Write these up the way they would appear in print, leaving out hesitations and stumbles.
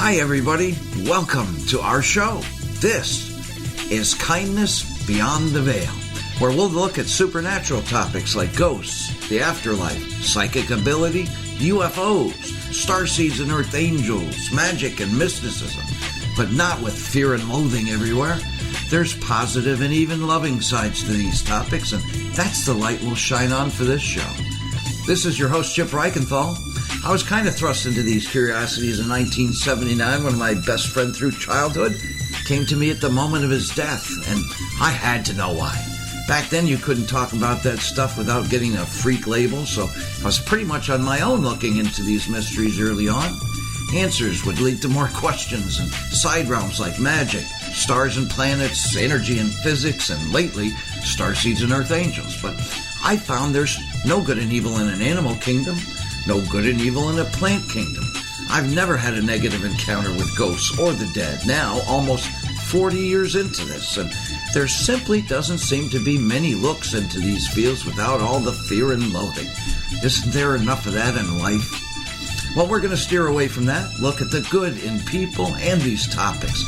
Hi, everybody. Welcome to our show. This is Kindness Beyond the Veil, where we'll look at supernatural topics like ghosts, the afterlife, psychic ability, UFOs, starseeds and earth angels, magic and mysticism, but not with fear and loathing everywhere. There's positive and even loving sides to these topics, and that's the light we'll shine on for this show. This is your host, Chip Reichenthal. I was kind of thrust into these curiosities in 1979 when my best friend through childhood came to me at the moment of his death, and I had to know why. Back then, you couldn't talk about that stuff without getting a freak label, so I was pretty much on my own looking into these mysteries early on. Answers would lead to more questions and side realms like magic, stars and planets, energy and physics, and lately, starseeds and earth angels. But I found there's no good and evil in an animal kingdom, no good and evil in a plant kingdom. I've never had a negative encounter with ghosts or the dead, now almost 40 years into this, and there simply doesn't seem to be many looks into these fields without all the fear and loathing. Isn't there enough of that in life? Well, we're going to steer away from that, look at the good in people and these topics.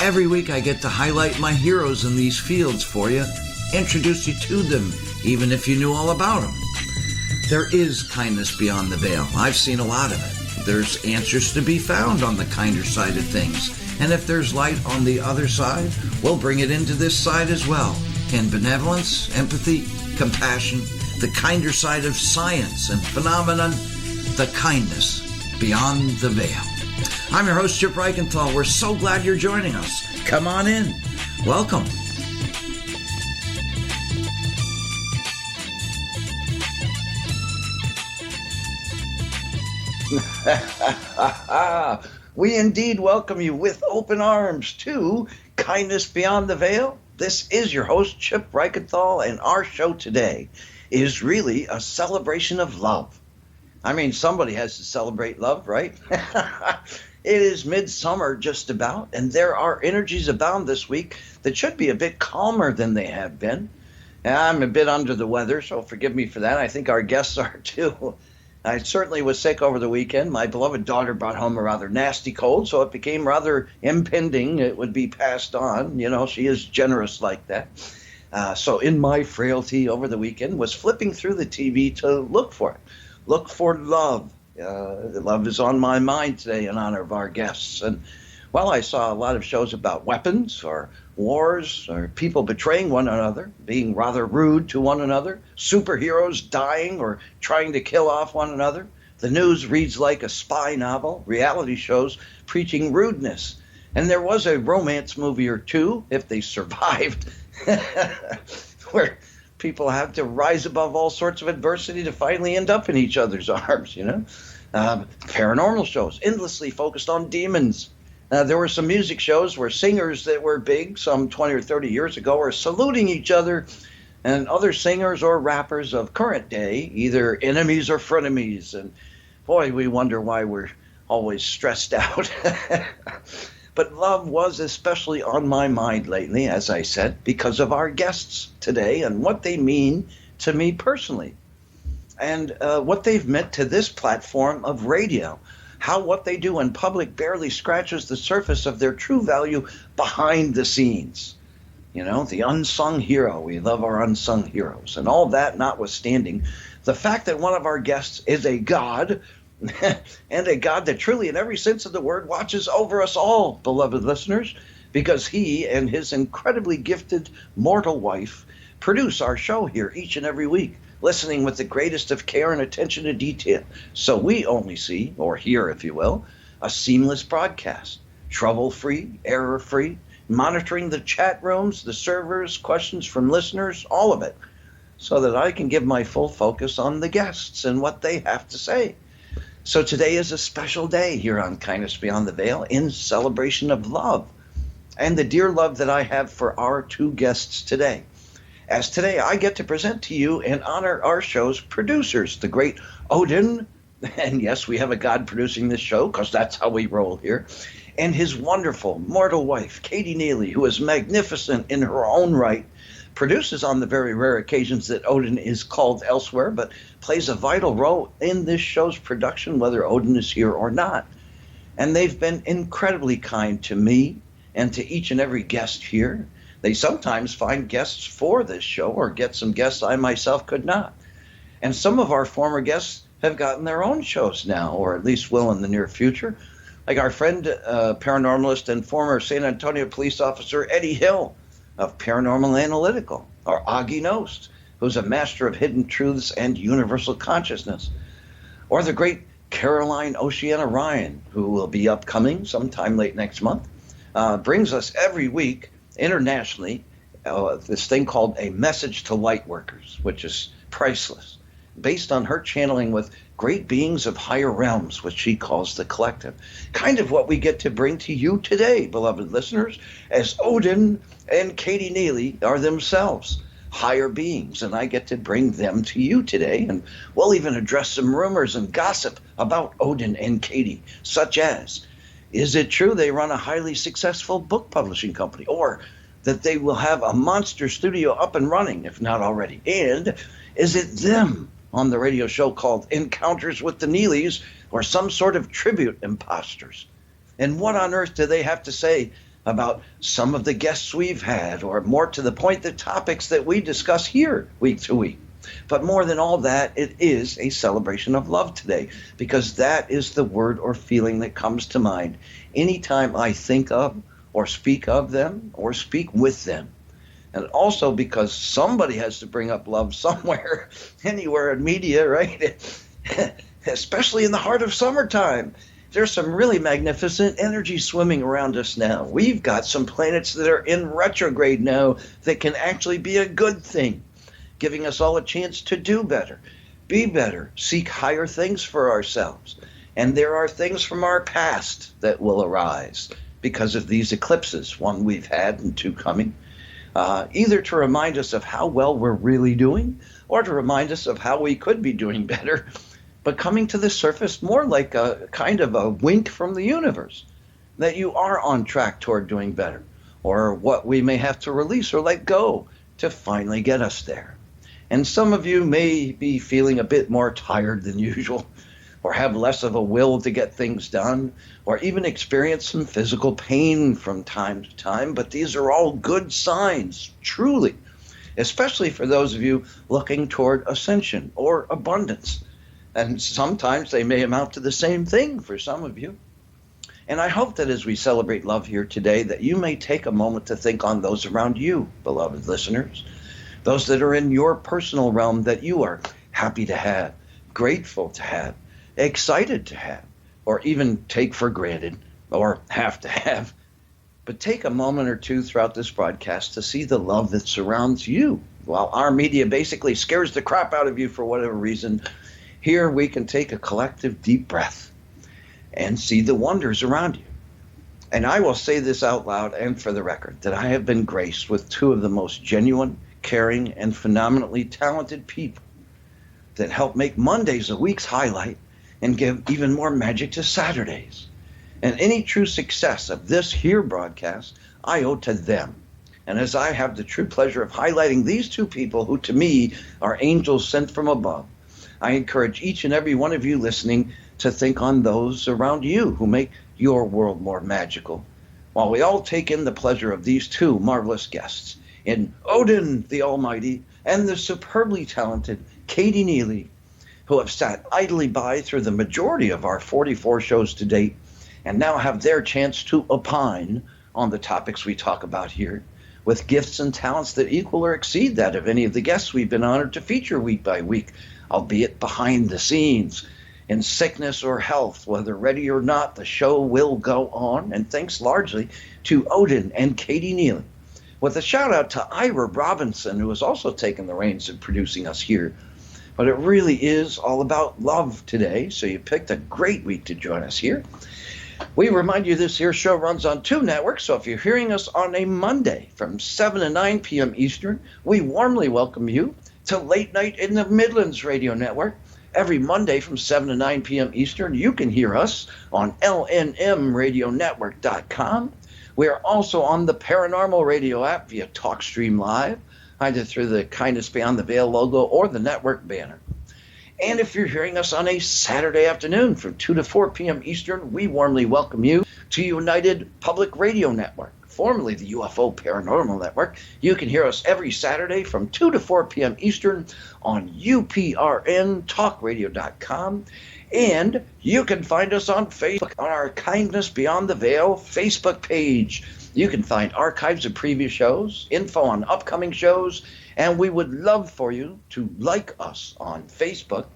Every week I get to highlight my heroes in these fields for you, introduce you to them, even if you knew all about them. There is kindness beyond the veil. I've seen a lot of it. There's answers to be found on the kinder side of things. And if there's light on the other side, we'll bring it into this side as well. And benevolence, empathy, compassion, the kinder side of science and phenomenon, the kindness beyond the veil. I'm your host, Chip Reichenthal. We're so glad you're joining us. Come on in. Welcome. We indeed welcome you with open arms to Kindness Beyond the Veil. This is your host, Chip Reichenthal, and our show today is really a celebration of love. I mean, somebody has to celebrate love, right? It is midsummer just about, and there are energies abound this week that should be a bit calmer than they have been. I'm a bit under the weather, so forgive me for that. I think our guests are too. I certainly was sick over the weekend. My beloved daughter brought home a rather nasty cold, so it became rather impending. It would be passed on. You know, she is generous like that. So in my frailty over the weekend was flipping through the TV to look for it. Look for love. Love is on my mind today in honor of our guests. And well, I saw a lot of shows about weapons or wars or people betraying one another, being rather rude to one another, superheroes dying or trying to kill off one another. The news reads like a spy novel, reality shows preaching rudeness. And there was a romance movie or two, if they survived, where people have to rise above all sorts of adversity to finally end up in each other's arms, you know. Paranormal shows, endlessly focused on demons. There were some music shows where singers that were big some 20 or 30 years ago were saluting each other, and other singers or rappers of current day, either enemies or frenemies. And boy, we wonder why we're always stressed out. But love was especially on my mind lately, as I said, because of our guests today and what they mean to me personally, and what they've meant to this platform of radio. How what they do in public barely scratches the surface of their true value behind the scenes. You know, the unsung hero. We love our unsung heroes. And all that notwithstanding, the fact that one of our guests is a god, and a god that truly, in every sense of the word, watches over us all, beloved listeners, because he and his incredibly gifted mortal wife produce our show here each and every week, listening with the greatest of care and attention to detail. So we only see, or hear, if you will, a seamless broadcast, trouble-free, error-free, monitoring the chat rooms, the servers, questions from listeners, all of it, so that I can give my full focus on the guests and what they have to say. So today is a special day here on Kindness Beyond the Veil in celebration of love and the dear love that I have for our two guests today. As today I get to present to you and honor our show's producers, the great Odin, and yes, we have a god producing this show because that's how we roll here, and his wonderful mortal wife, Katie Neely, who is magnificent in her own right, produces on the very rare occasions that Odin is called elsewhere, but plays a vital role in this show's production, whether Odin is here or not. And they've been incredibly kind to me and to each and every guest here. They sometimes find guests for this show or get some guests I myself could not. And some of our former guests have gotten their own shows now, or at least will in the near future. Like our friend, paranormalist and former San Antonio police officer Eddie Hill of Paranormal Analytical, or Augie Nost, who's a master of hidden truths and universal consciousness, or the great Caroline Oceana Ryan, who will be upcoming sometime late next month, brings us every week internationally this thing called A Message to Lightworkers, which is priceless, based on her channeling with great beings of higher realms, which she calls the collective. Kind of what we get to bring to you today, beloved listeners, as Odin and Katie Neely are themselves higher beings, and I get to bring them to you today. And we'll even address some rumors and gossip about Odin and Katie, such as, is it true they run a highly successful book publishing company, or that they will have a monster studio up and running, if not already? And is it them on the radio show called Encounters with the Neelys, or some sort of tribute imposters? And what on earth do they have to say about some of the guests we've had, or more to the point, the topics that we discuss here week to week? But more than all that, it is a celebration of love today, because that is the word or feeling that comes to mind anytime I think of or speak of them or speak with them. And also because somebody has to bring up love somewhere, anywhere in media, right? Especially in the heart of summertime. There's some really magnificent energy swimming around us now. We've got some planets that are in retrograde now that can actually be a good thing, giving us all a chance to do better, be better, seek higher things for ourselves. And there are things from our past that will arise because of these eclipses, one we've had and two coming, either to remind us of how well we're really doing, or to remind us of how we could be doing better, but coming to the surface more like a kind of a wink from the universe that you are on track toward doing better, or what we may have to release or let go to finally get us there. And some of you may be feeling a bit more tired than usual, or have less of a will to get things done, or even experience some physical pain from time to time. But these are all good signs, truly, especially for those of you looking toward ascension or abundance. And sometimes they may amount to the same thing for some of you. And I hope that as we celebrate love here today, that you may take a moment to think on those around you, beloved listeners, those that are in your personal realm that you are happy to have, grateful to have, excited to have, or even take for granted, or have to have. But take a moment or two throughout this broadcast to see the love that surrounds you. While our media basically scares the crap out of you for whatever reason, here we can take a collective deep breath and see the wonders around you. And I will say this out loud and for the record, that I have been graced with two of the most genuine, caring, and phenomenally talented people that help make Mondays a week's highlight and give even more magic to Saturdays. And any true success of this here broadcast, I owe to them. And as I have the true pleasure of highlighting these two people who to me are angels sent from above, I encourage each and every one of you listening to think on those around you who make your world more magical, while we all take in the pleasure of these two marvelous guests in Odin the Almighty and the superbly talented Katie Neely, who have sat idly by through the majority of our 44 shows to date and now have their chance to opine on the topics we talk about here, with gifts and talents that equal or exceed that of any of the guests we've been honored to feature week by week, albeit behind the scenes. In sickness or health, whether ready or not, the show will go on, and thanks largely to Odin and Katie Neely, with a shout out to Ira Robinson, who has also taken the reins in producing us here. But it really is all about love today, so you picked a great week to join us here. We remind you this here show runs on two networks, so if you're hearing us on a Monday from 7 to 9 p.m. Eastern, we warmly welcome you to Late Night in the Midlands Radio Network. Every Monday from 7 to 9 p.m. Eastern, you can hear us on lnmradionetwork.com. We are also on the Paranormal Radio app via TalkStream Live, either through the Kindness Beyond the Veil logo or the network banner. And if you're hearing us on a Saturday afternoon from 2 to 4 p.m. Eastern, we warmly welcome you to United Public Radio Network, formerly the UFO Paranormal Network. You can hear us every Saturday from 2 to 4 p.m. Eastern on uprntalkradio.com. And you can find us on Facebook on our Kindness Beyond the Veil Facebook page. You can find archives of previous shows, info on upcoming shows, and we would love for you to like us on Facebook.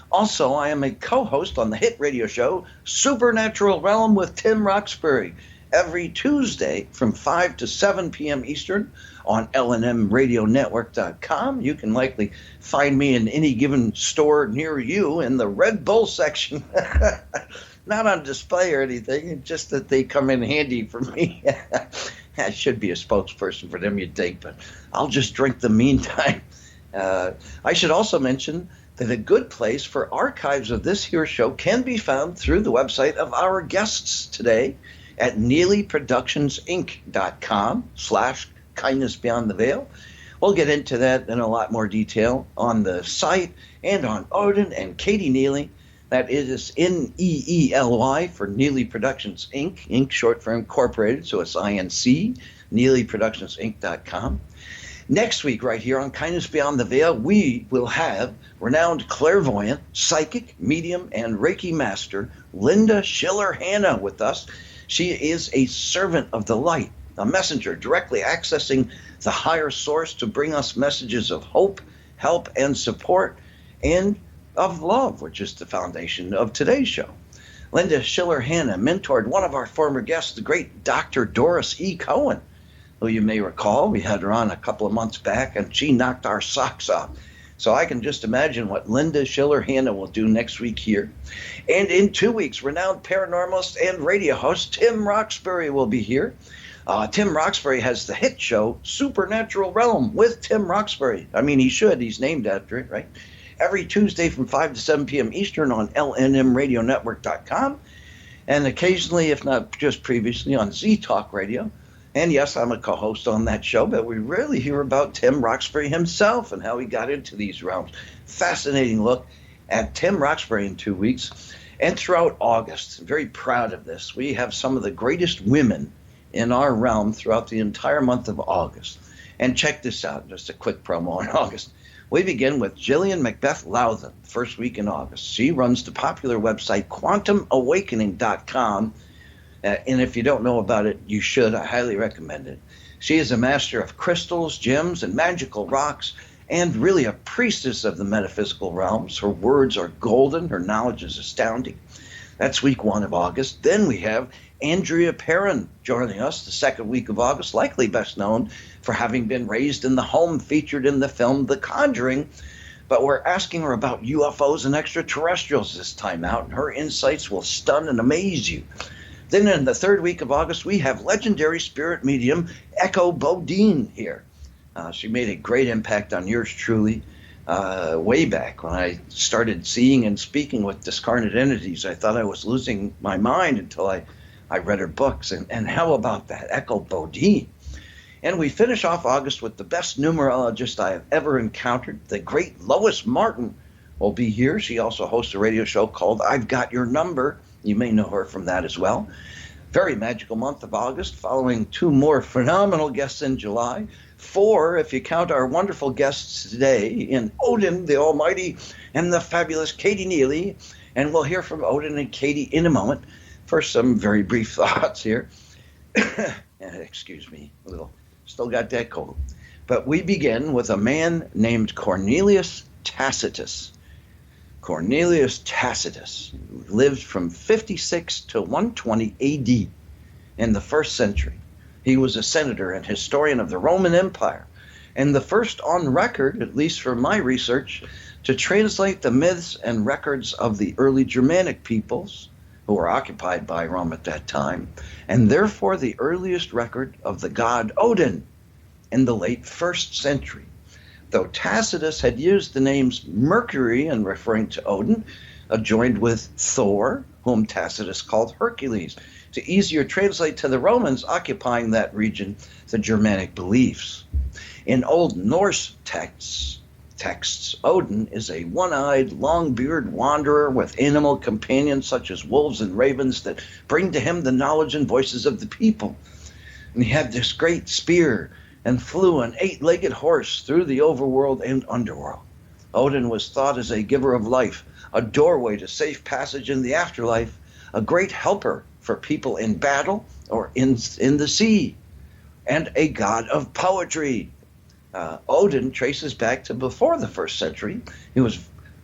Also, I am a co-host on the hit radio show Supernatural Realm with Tim Roxbury every Tuesday from 5 to 7 p.m. Eastern on lnmradionetwork.com. You can likely find me in any given store near you in the Red Bull section. Not on display or anything, just that they come in handy for me. I should be a spokesperson for them, you'd think, but I'll just drink the meantime. I should also mention that a good place for archives of this here show can be found through the website of our guests today at neelyproductionsinc.com/kindness beyond the veil. We'll get into that in a lot more detail on the site and on Odin and Katie Neely. That is Neely for Neely Productions Inc. Inc. short for Incorporated, so it's INC, neelyproductionsinc.com. Next week, right here on Kindness Beyond the Veil, we will have renowned clairvoyant, psychic, medium, and Reiki master Linda Schiller-Hanna with us. She is a servant of the light, a messenger directly accessing the higher source to bring us messages of hope, help, and support, and of love, which is the foundation of today's show. Linda Schiller-Hanna mentored one of our former guests, the great Dr. Doris E. Cohen, who you may recall. We had her on a couple of months back, and she knocked our socks off. So I can just imagine what Linda Schiller-Hanna will do next week here. And in 2 weeks, renowned paranormalist and radio host Tim Roxbury will be here. Tim Roxbury has the hit show Supernatural Realm with Tim Roxbury. I mean, he should. He's named after it, right? Every Tuesday from 5 to 7 p.m. Eastern on lnmradionetwork.com. And occasionally, if not just previously, on Z Talk Radio. And yes, I'm a co-host on that show, but we rarely hear about Tim Roxbury himself and how he got into these realms. Fascinating look at Tim Roxbury in 2 weeks. And throughout August, I'm very proud of this, we have some of the greatest women in our realm throughout the entire month of August. And check this out, just a quick promo on August. We begin with Jillian Macbeth Loudon, first week in August. She runs the popular website quantumawakening.com. And if you don't know about it, you should. I highly recommend it. She is a master of crystals, gems, and magical rocks, and really a priestess of the metaphysical realms. Her words are golden. Her knowledge is astounding. That's week 1 of August. Then we have Andrea Perrin joining us the second week of August, likely best known for having been raised in the home featured in the film The Conjuring. But we're asking her about UFOs and extraterrestrials this time out, and her insights will stun and amaze you. Then in the third week of August, we have legendary spirit medium Echo Bodine here. She made a great impact on yours truly way back when I started seeing and speaking with discarnate entities. I thought I was losing my mind until I read her books. And how about that, Echo Bodine? And we finish off August with the best numerologist I have ever encountered. The great Lois Martin will be here. She also hosts a radio show called I've Got Your Number. You may know her from that as well. Very magical month of August, following 2 more phenomenal guests in July. 4, if you count our wonderful guests today, in Odin the Almighty and the fabulous Katie Neely. And we'll hear from Odin and Katie in a moment. First, some very brief thoughts here. Excuse me, a little. Still got that cold. But we begin with a man named Cornelius Tacitus. Cornelius Tacitus lived from 56 to 120 AD in the 1st century. He was a senator and historian of the Roman Empire, and the first on record, at least for my research, to translate the myths and records of the early Germanic peoples who were occupied by Rome at that time, and therefore the earliest record of the god Odin in the late 1st century. Though Tacitus had used the names Mercury in referring to Odin, joined with Thor, whom Tacitus called Hercules, to easier translate to the Romans occupying that region the Germanic beliefs. In Old Norse texts, texts, Odin is a one-eyed, long-bearded wanderer with animal companions such as wolves and ravens that bring to him the knowledge and voices of the people. And he had this great spear and flew an 8-legged horse through the overworld and underworld. Odin was thought as a giver of life, a doorway to safe passage in the afterlife, a great helper for people in battle or in the sea, and a god of poetry. Odin traces back to before the 1st century. He was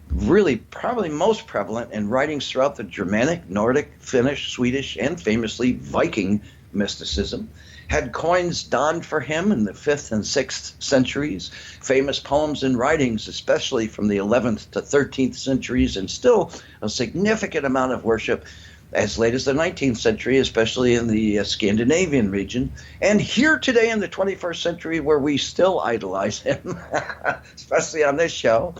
really probably most prevalent in writings throughout the Germanic, Nordic, Finnish, Swedish, and famously Viking mysticism. Had coins donned for him in the 5th and 6th centuries, famous poems and writings, especially from the 11th to 13th centuries, and still a significant amount of worship as late as the 19th century, especially in the Scandinavian region, and here today in the 21st century where we still idolize him, especially on this show,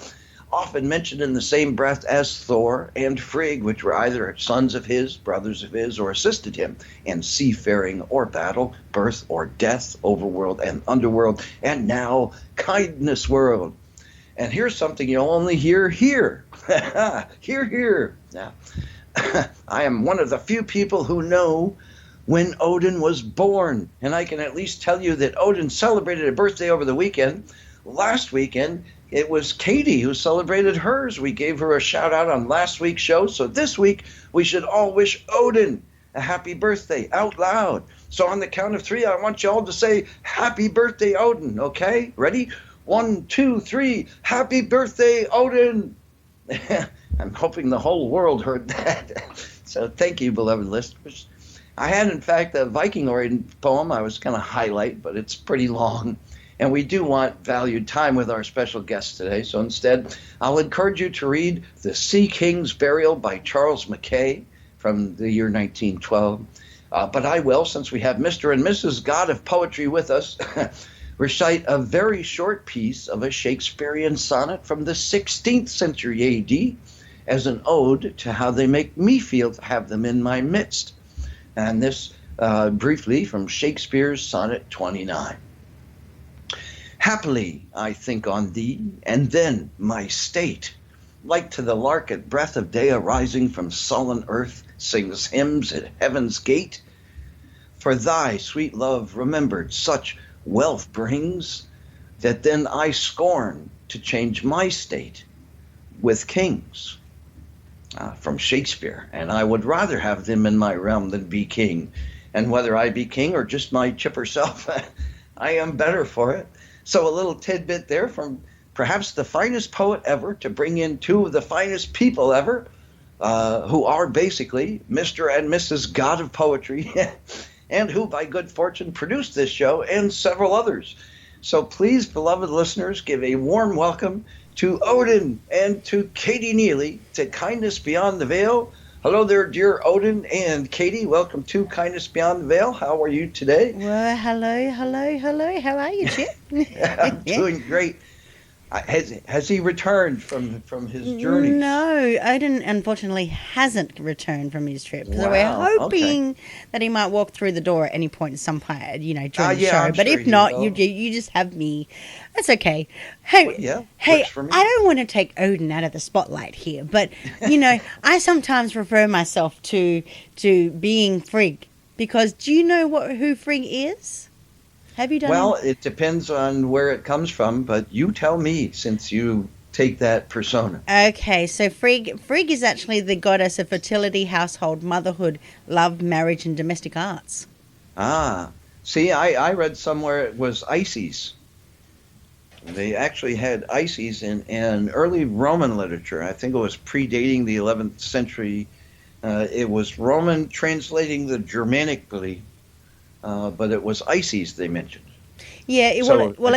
often mentioned in the same breath as Thor and Frigg, which were either sons of his, brothers of his, or assisted him in seafaring or battle, birth or death, overworld and underworld, and now kindness world. And here's something you'll only hear here. Here. Now, I am one of the few people who know when Odin was born, and I can at least tell you that Odin celebrated a birthday over the weekend. Last weekend, it was Katie who celebrated hers. We gave her a shout out on last week's show, so this week we should all wish Odin a happy birthday out loud. So on the count of 3, I want you all to say happy birthday, Odin, okay? Ready? 1, 2, 3, happy birthday, Odin! I'm hoping the whole world heard that. So thank you, beloved listeners. I had, in fact, a Viking origin poem I was going to highlight, but it's pretty long. And we do want valued time with our special guest today. So instead, I'll encourage you to read The Sea King's Burial by Charles Mackay from the year 1912. But I will, since we have Mr. and Mrs. God of Poetry with us, recite a very short piece of a Shakespearean sonnet from the 16th century A.D. as an ode to how they make me feel to have them in my midst. And this briefly from Shakespeare's Sonnet 29. Happily I think on thee, and then my state, like to the lark at breath of day arising from sullen earth, sings hymns at heaven's gate. For thy sweet love remembered such wealth brings, that then I scorn to change my state with kings. From Shakespeare. And I would rather have them in my realm than be king. And whether I be king or just my chipper self, I am better for it. So a little tidbit there from perhaps the finest poet ever to bring in 2 of the finest people ever, who are basically Mr. and Mrs. God of Poetry, and who by good fortune produced this show and several others. So please, beloved listeners, give a warm welcome to Odin and to Katie Neely to Kindness Beyond the Veil. Hello there, dear Odin and Katie. Welcome to Kindness Beyond the Veil. How are you today? Well, hello. How are you, Chip? I'm doing great. Has he returned from his journey? No, Odin unfortunately hasn't returned from his trip. Wow, So we're hoping that he might walk through the door at any point at some point, during the show. I'm but sure if not, will. you just have me. That's okay. Hey, works for me. I don't want to take Odin out of the spotlight here, but I sometimes refer myself to being Frigg, because do you know who Frigg is? Have you done? Well, it depends on where it comes from, but you tell me since you take that persona. Okay, so Frigg is actually the goddess of fertility, household, motherhood, love, marriage, and domestic arts. See, I read somewhere it was Isis. They actually had Isis in early Roman literature. I think it was predating the 11th century. It was Roman translating the Germanically. But it was Isis they mentioned. Yeah, it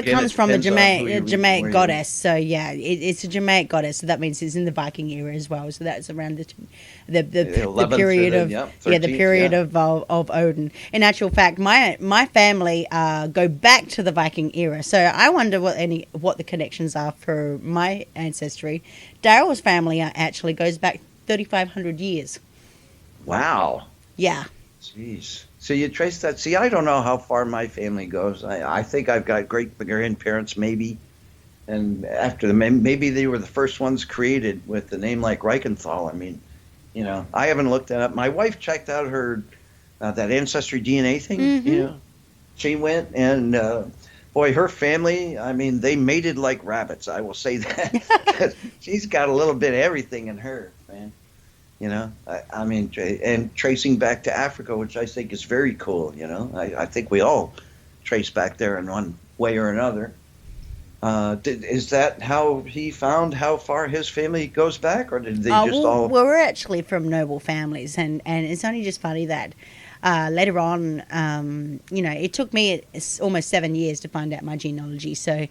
comes from a depends on Germanic goddess. So yeah, it's a Germanic goddess. So that means it's in the Viking era as well. So that's around the period of 13th, the period of Odin. In actual fact, my family go back to the Viking era. So I wonder what the connections are for my ancestry. Daryl's family actually goes back 3,500 years. Wow. Yeah. Jeez. So you trace that. See, I don't know how far my family goes. I think I've got great grandparents, maybe. and after maybe they were the first ones created with the name like Reichenthal. I mean, I haven't looked that up. My wife checked out her that ancestry DNA thing. Mm-hmm. She went and boy, her family. I mean, they mated like rabbits. I will say that. She's got a little bit of everything in her, man. I mean, and tracing back to Africa, which I think is very cool. I think we all trace back there in one way or another. Is that how he found how far his family goes back, or did they just all? Well, we're actually from noble families, and it's only just funny that later on, it took me almost 7 years to find out my genealogy. So,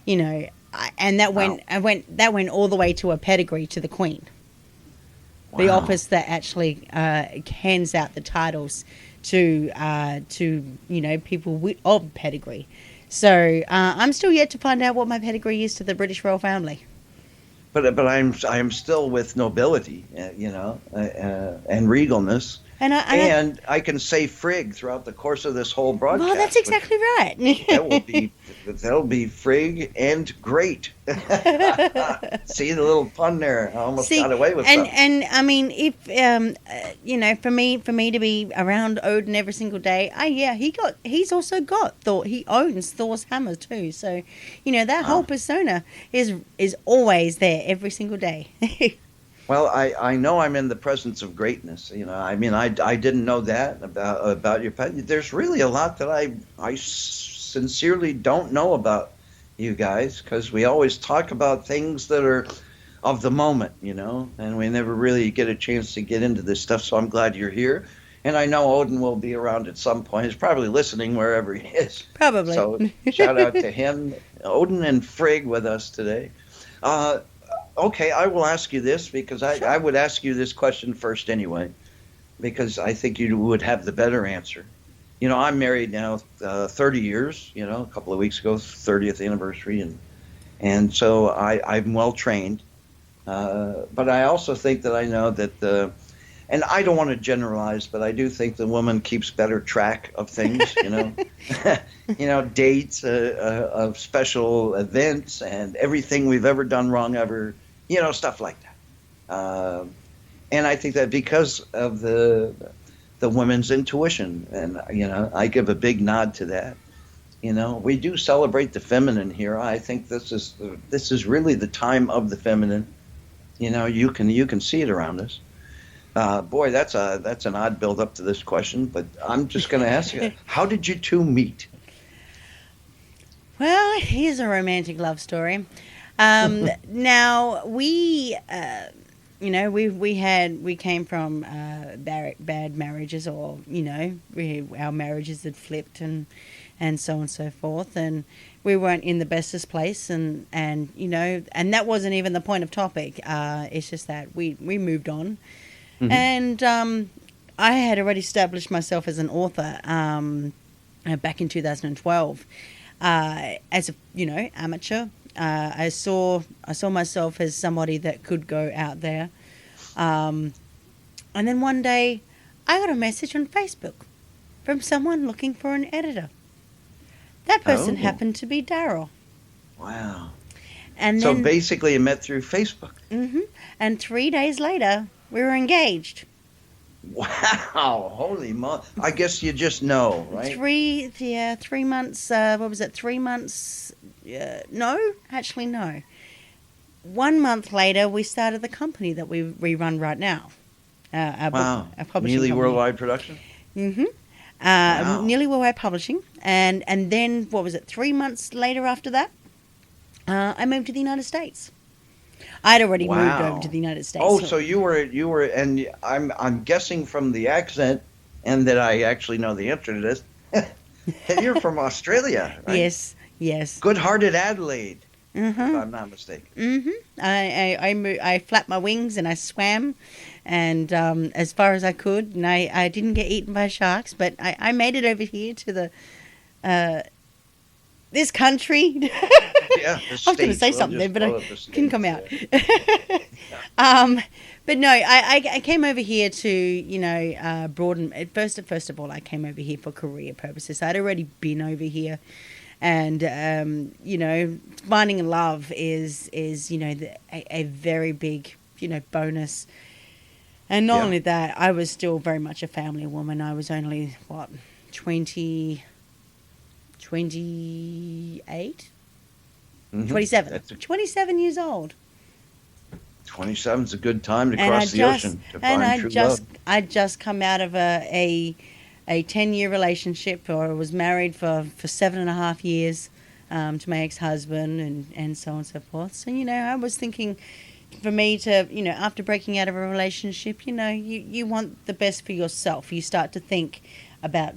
and that went all the way to a pedigree to the Queen, the office that actually hands out the titles to people of pedigree. So I'm still yet to find out what my pedigree is to the British royal family. But I'm still with nobility, and regalness. And I can say frig throughout the course of this whole broadcast. Well, that's exactly right. That'll be frig and great. See the little pun there? I almost got away with something. And I mean, if for me to be around Odin every single day, he's also got Thor. He owns Thor's hammer too. So, that whole persona is always there every single day. Well, I know I'm in the presence of greatness. I mean, I didn't know that about your pet. There's really a lot that I sincerely don't know about you guys, because we always talk about things that are of the moment, and we never really get a chance to get into this stuff. So I'm glad you're here. And I know Odin will be around at some point. He's probably listening wherever he is. Probably. So shout out to him. Odin and Frigg with us today. Okay, I will ask you this, because I would ask you this question first anyway, because I think you would have the better answer. I'm married now 30 years, a couple of weeks ago, 30th anniversary, and so I'm well trained. But I also think that I know that and I don't want to generalize, but I do think the woman keeps better track of things, dates of special events and everything we've ever done wrong ever. Stuff like that. And I think that because of the women's intuition, and, I give a big nod to that. We do celebrate the feminine here. I think this is really the time of the feminine. You can see it around us. Boy, that's an odd build up to this question, but I'm just going to ask you, how did you two meet? Well, here's a romantic love story. Now we came from bad marriages, or our marriages had flipped and so on and so forth, and we weren't in the bestest place, and that wasn't even the point of topic. It's just that we moved on, and I had already established myself as an author back in 2012 as a amateur. I saw myself as somebody that could go out there. And then one day I got a message on Facebook from someone looking for an editor. That person happened to be Daryl. Wow. And so then, basically you met through Facebook. Mm-hmm. And 3 days later, we were engaged. Wow. Holy moly. I guess you just know, right? 3 months. What was it? 3 months. No. 1 month later, we started the company that we run right now. Wow. Our publishing Neely company. Worldwide Production? Mm-hmm. Wow. Neely Worldwide Publishing. And then, what was it, 3 months later after that, I moved to the United States. I'd already moved over to the United States. Oh, so you were, and I'm guessing from the accent, and that I actually know the answer to this, that you're from Australia, right? Yes. Good-hearted Adelaide, if I'm not mistaken. Mm-hmm. I flapped my wings and I swam, and as far as I could, and I didn't get eaten by sharks, but I made it over here to the this country. Yeah, I was going to say something, but I couldn't come out. But no, I came over here to, broaden. First of all, I came over here for career purposes. I'd already been over here, And finding love is a very big bonus. And not only that, I was still very much a family woman. I was only 28, 27 years old. 27 is a good time to cross the ocean to find true love. I'd just come out of a 10-year relationship, or I was married for 7.5 years to my ex-husband, and so on and so forth. So, I was thinking, for me to, after breaking out of a relationship, you want the best for yourself. You start to think about,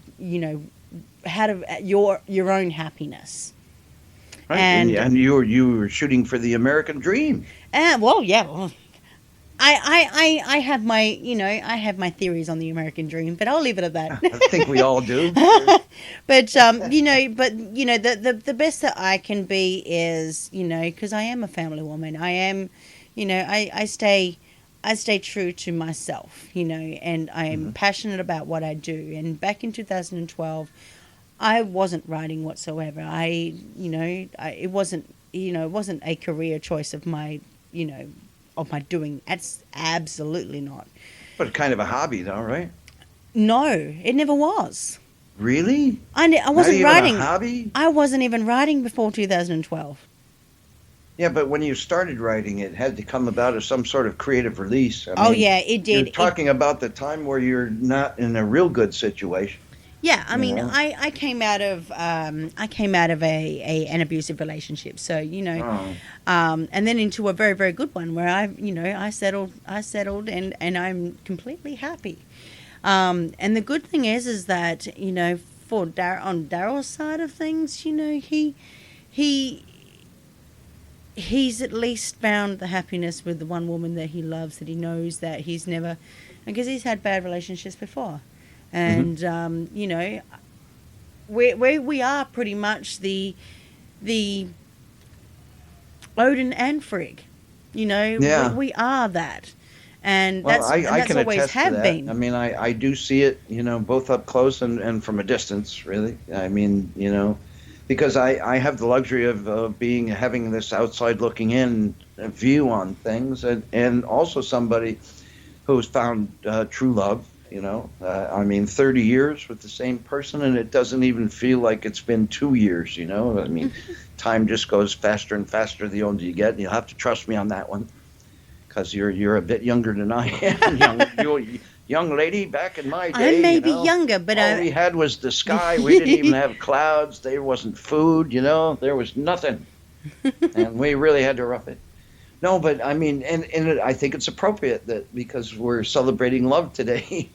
how to your own happiness. Right, and you were shooting for the American dream. I have my theories on the American dream, but I'll leave it at that. I think we all do. But the best that I can be is, because I am a family woman. I am, I stay true to myself, and I am passionate about what I do. And back in 2012, I wasn't writing whatsoever. It wasn't a career choice of my doing. That's absolutely not. But kind of a hobby, though, right? No, it never was. Really? I wasn't writing. A hobby? I wasn't even writing before 2012. Yeah, but when you started writing, it had to come about as some sort of creative release. It did. You're talking about the time where you're not in a real good situation. Yeah, I mean, I came out of an abusive relationship, so and then into a very, very good one where I settled, and I'm completely happy. And the good thing is that for on Daryl's side of things, he's at least found the happiness with the one woman that he loves, that he knows that he's never, because he's had bad relationships before. And we are pretty much the Odin and Frigg, we are that, and that's always have been. I mean, I do see it, both up close and from a distance, really. I mean, because I have the luxury of having this outside looking in view on things, and also somebody who's found true love. 30 years with the same person, and it doesn't even feel like it's been 2 years, I mean, time just goes faster and faster the older you get, and you'll have to trust me on that one, because you're a bit younger than I am. young lady, back in my day. I may be younger, but all we had was the sky. We didn't even have clouds. There wasn't food, there was nothing. And we really had to rough it. No, but I mean, and I think it's appropriate that because we're celebrating love today,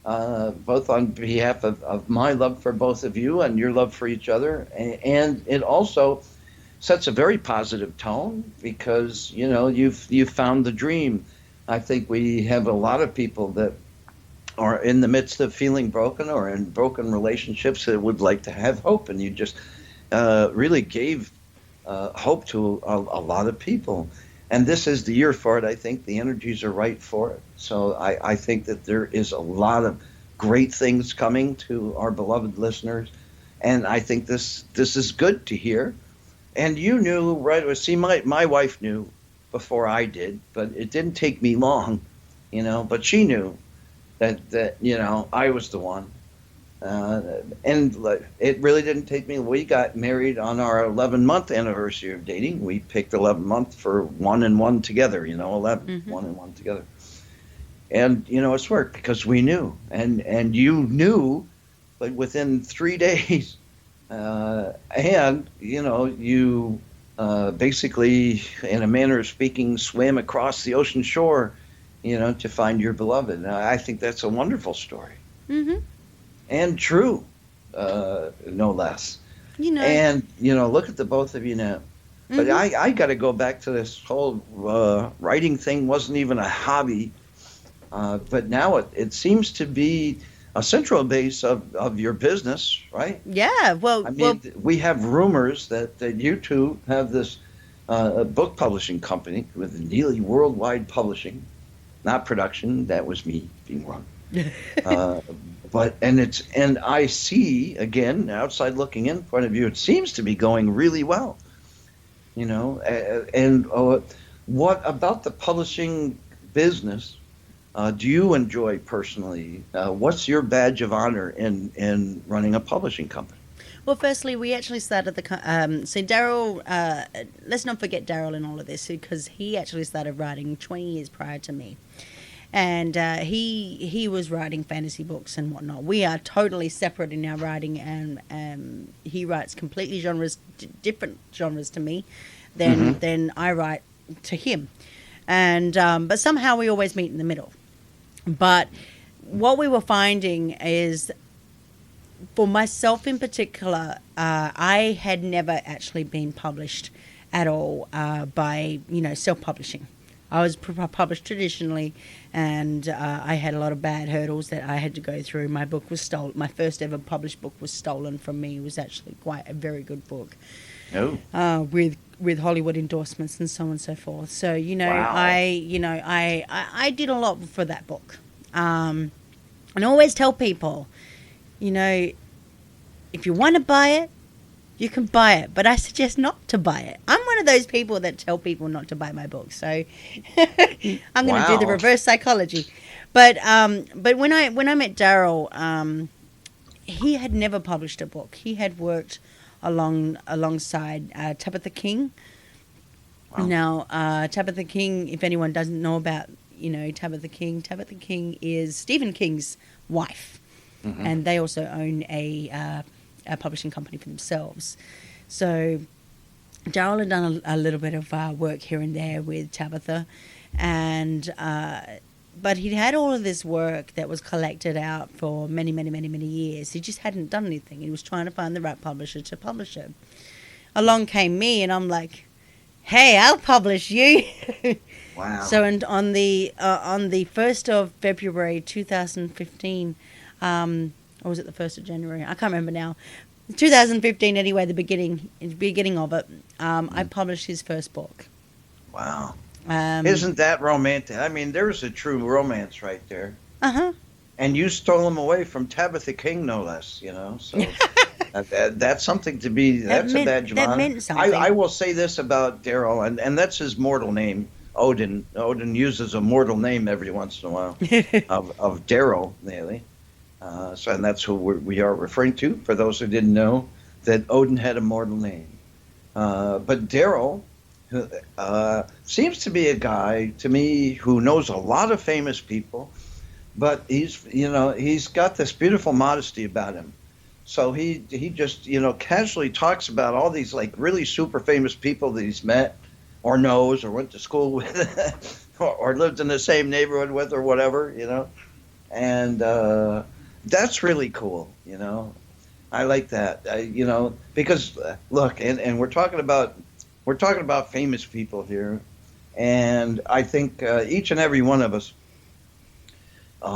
both on behalf of my love for both of you and your love for each other, and it also sets a very positive tone because you've found the dream. I think we have a lot of people that are in the midst of feeling broken or in broken relationships that would like to have hope, and you just really gave hope to a lot of people. And this is the year for it. I think the energies are right for it. So I think that there is a lot of great things coming to our beloved listeners. And I think this is good to hear. And you knew, right? See, my wife knew before I did, but it didn't take me long, but she knew that I was the one. And it really didn't take me. We got married on our 11-month anniversary of dating. We picked 11 months for 1 and 1 together, 11, 1 and 1 together. And, it's worked because we knew. And you knew, but within 3 days, and, you basically, in a manner of speaking, swam across the ocean shore, to find your beloved. And I think that's a wonderful story. Mm-hmm. And true, no less. And, look at the both of you now. But I got to go back to this whole writing thing. Wasn't even a hobby. But now it seems to be a central base of your business, right? Yeah, well... we have rumors that you two have this book publishing company with Neely Worldwide Publishing. Not production, that was me being wrong. and I see, again, outside looking in point of view, it seems to be going really well. And what about the publishing business do you enjoy personally? What's your badge of honor in running a publishing company? Well, firstly, we actually started so Daryl, let's not forget Daryl in all of this, because he actually started writing 20 years prior to me. And he was writing fantasy books and whatnot. We are totally separate in our writing, and he writes completely different genres to me than I write to him. And but somehow we always meet in the middle. But what we were finding is, for myself in particular, I had never actually been published at all by, self-publishing. I was published traditionally, and I had a lot of bad hurdles that I had to go through. My book was stolen. My first ever published book was stolen from me. It was actually quite a very good book. Oh. With Hollywood endorsements and so on and so forth. So, Wow. I did a lot for that book. And I always tell people, if you want to buy it, you can buy it, but I suggest not to buy it. I'm one of those people that tell people not to buy my books, so I'm going to do the reverse psychology. But when I met Daryl, he had never published a book. He had worked alongside Tabitha King. Wow. Now, Tabitha King, if anyone doesn't know about Tabitha King is Stephen King's wife, and they also own a publishing company for themselves. So Daryl had done a little bit of work here and there with Tabitha, and but he'd had all of this work that was collected out for many, many, many, many years. He just hadn't done anything. He was trying to find the right publisher to publish it. Along came me, and I'm like, "Hey, I'll publish you." Wow! So, and on the 1st of February 2015. Or was it the 1st of January? I can't remember now. 2015, anyway, the beginning of it, I published his first book. Wow. Isn't that romantic? I mean, there's a true romance right there. Uh-huh. And you stole him away from Tabitha King, no less, So that's something to be, that's a badge of honor. That meant something. I will say this about Daryl, and that's his mortal name, Odin. Odin uses a mortal name every once in a while of Daryl, nearly. And that's who we are referring to, for those who didn't know, that Odin had a mortal name. But Daryl seems to be a guy, to me, who knows a lot of famous people, but he's got this beautiful modesty about him. So he just, casually talks about all these, like, really super famous people that he's met or knows or went to school with or lived in the same neighborhood with or whatever, And that's really cool, I like that, because look, and we're talking about famous people here, and I think each and every one of us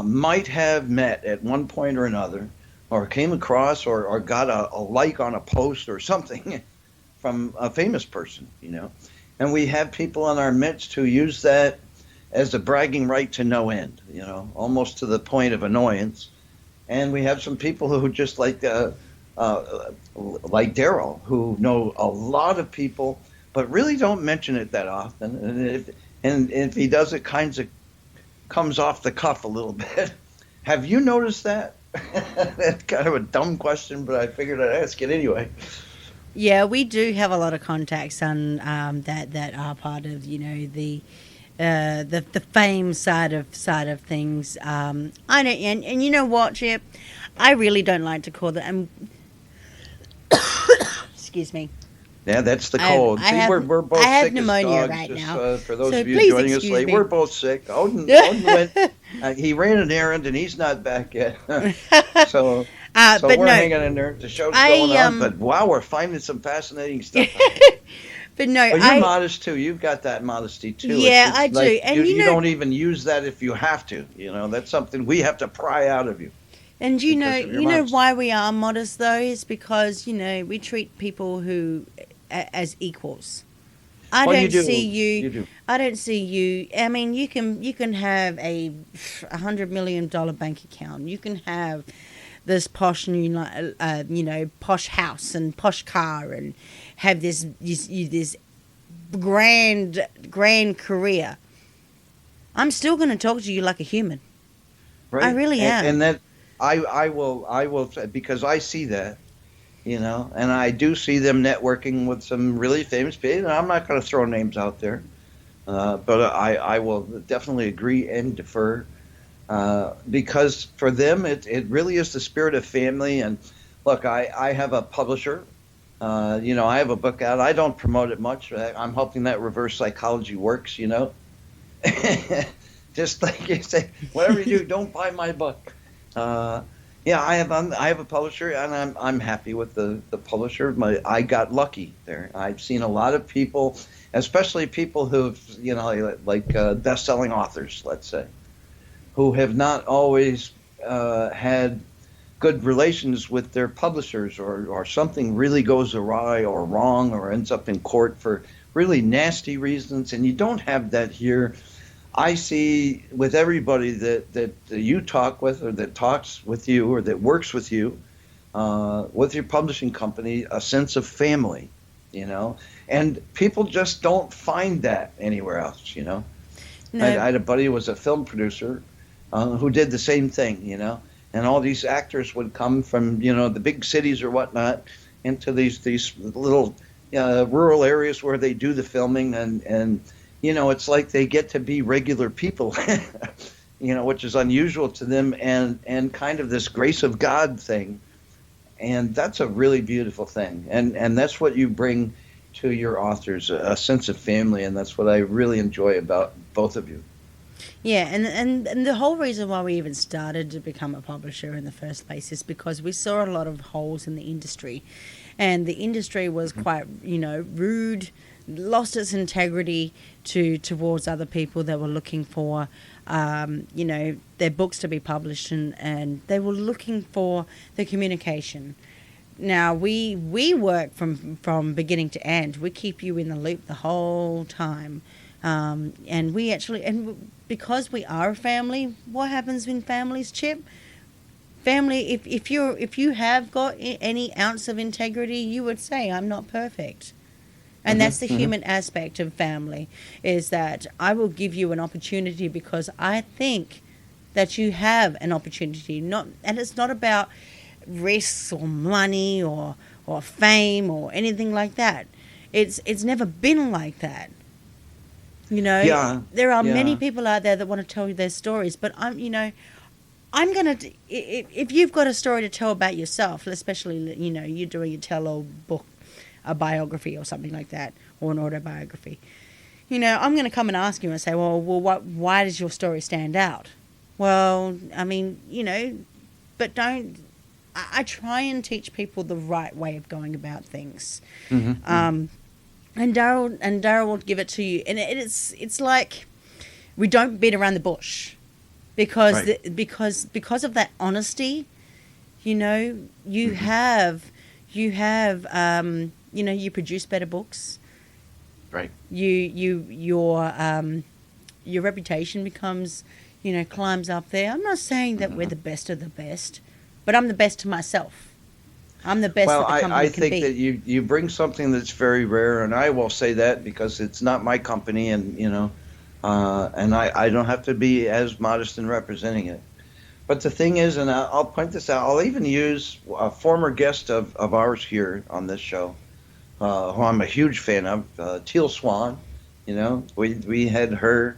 might have met at one point or another, or came across, or got a like on a post or something from a famous person, and we have people in our midst who use that as a bragging right to no end, almost to the point of annoyance. And we have some people who just like Daryl, who know a lot of people, but really don't mention it that often. And if he does, it kind of comes off the cuff a little bit. Have you noticed that? That's kind of a dumb question, but I figured I'd ask it anyway. Yeah, we do have a lot of contacts on that are part of the fame side of things. I don't, and you know what, Chip? I really don't like to call them. Excuse me. Yeah, that's the cold. We're both sick. I have pneumonia as dogs, right just, now. For those of you joining us late, we're both sick. Odin went. He ran an errand and he's not back yet. So we're hanging in there. The show's going on. But wow, we're finding some fascinating stuff. But no, you're modest too. You've got that modesty too. Yeah, I do. And you don't even use that if you have to. That's something we have to pry out of you. And you know why we are modest though is because we treat people who as equals. I Well, don't you do. see you. You do. I don't see you. I mean, you can have a $100 million bank account. You can have this posh new, posh house and posh car, and have this grand career. I'm still going to talk to you like a human. Right. I really am. And that I will because I see that, and I do see them networking with some really famous people. And I'm not going to throw names out there, but I will definitely agree and defer, because for them it really is the spirit of family. And look, I have a publisher. I have a book out. I don't promote it much. I'm hoping that reverse psychology works. Just like you say, whatever you do, don't buy my book. I have a publisher, and I'm happy with the publisher. I got lucky there. I've seen a lot of people, especially people who've like best-selling authors, let's say, who have not always had good relations with their publishers, or something really goes awry or wrong or ends up in court for really nasty reasons, and you don't have that here. I see with everybody that you talk with, or that talks with you, or that works with you, with your publishing company, a sense of family, and people just don't find that anywhere else, No. I had a buddy who was a film producer who did the same thing, and all these actors would come from, the big cities or whatnot into these little rural areas where they do the filming, and it's like they get to be regular people, which is unusual to them, and kind of this grace of God thing. And that's a really beautiful thing. And that's what you bring to your authors, a sense of family. And that's what I really enjoy about both of you. Yeah, and the whole reason why we even started to become a publisher in the first place is because we saw a lot of holes in the industry. And the industry was quite, rude, lost its integrity towards other people that were looking for, their books to be published, and they were looking for the communication. Now, we work from beginning to end. We keep you in the loop the whole time. And because we are a family, what happens in families, Chip? Family, if you have got any ounce of integrity, you would say, I'm not perfect. And that's the human aspect of family, is that I will give you an opportunity because I think that you have an opportunity. And it's not about risks or money or fame or anything like that. It's never been like that. There are many people out there that want to tell you their stories, but I'm going to, if you've got a story to tell about yourself, especially, you're doing a tell-all book, a biography or something like that, or an autobiography, I'm going to come and ask you and say, well, why does your story stand out? Well, I mean, but don't, I try and teach people the right way of going about things. And Daryl will give it to you. And it's like, we don't beat around the bush. Because because of that honesty, you have you produce better books. Right. Your reputation becomes, climbs up there. I'm not saying that we're the best of the best, but I'm the best to myself. I'm the best that the company can be. I think that you bring something that's very rare, and I will say that because it's not my company, and and I don't have to be as modest in representing it. But the thing is, and I'll point this out, I'll even use a former guest of ours here on this show, who I'm a huge fan of, Teal Swan. We had her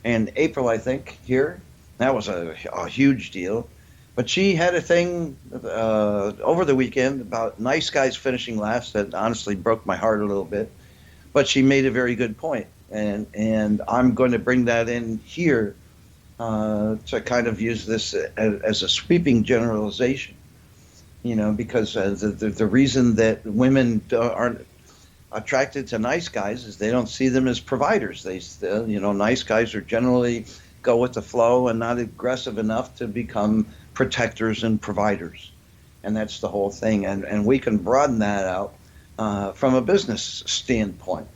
in April, I think, here. That was a huge deal. But she had a thing over the weekend about nice guys finishing last that honestly broke my heart a little bit. But she made a very good point. And I'm going to bring that in here to kind of use this as a sweeping generalization, because the reason that women aren't attracted to nice guys is they don't see them as providers. Nice guys are generally go with the flow and not aggressive enough to become protectors and providers. And that's the whole thing. And we can broaden that out from a business standpoint.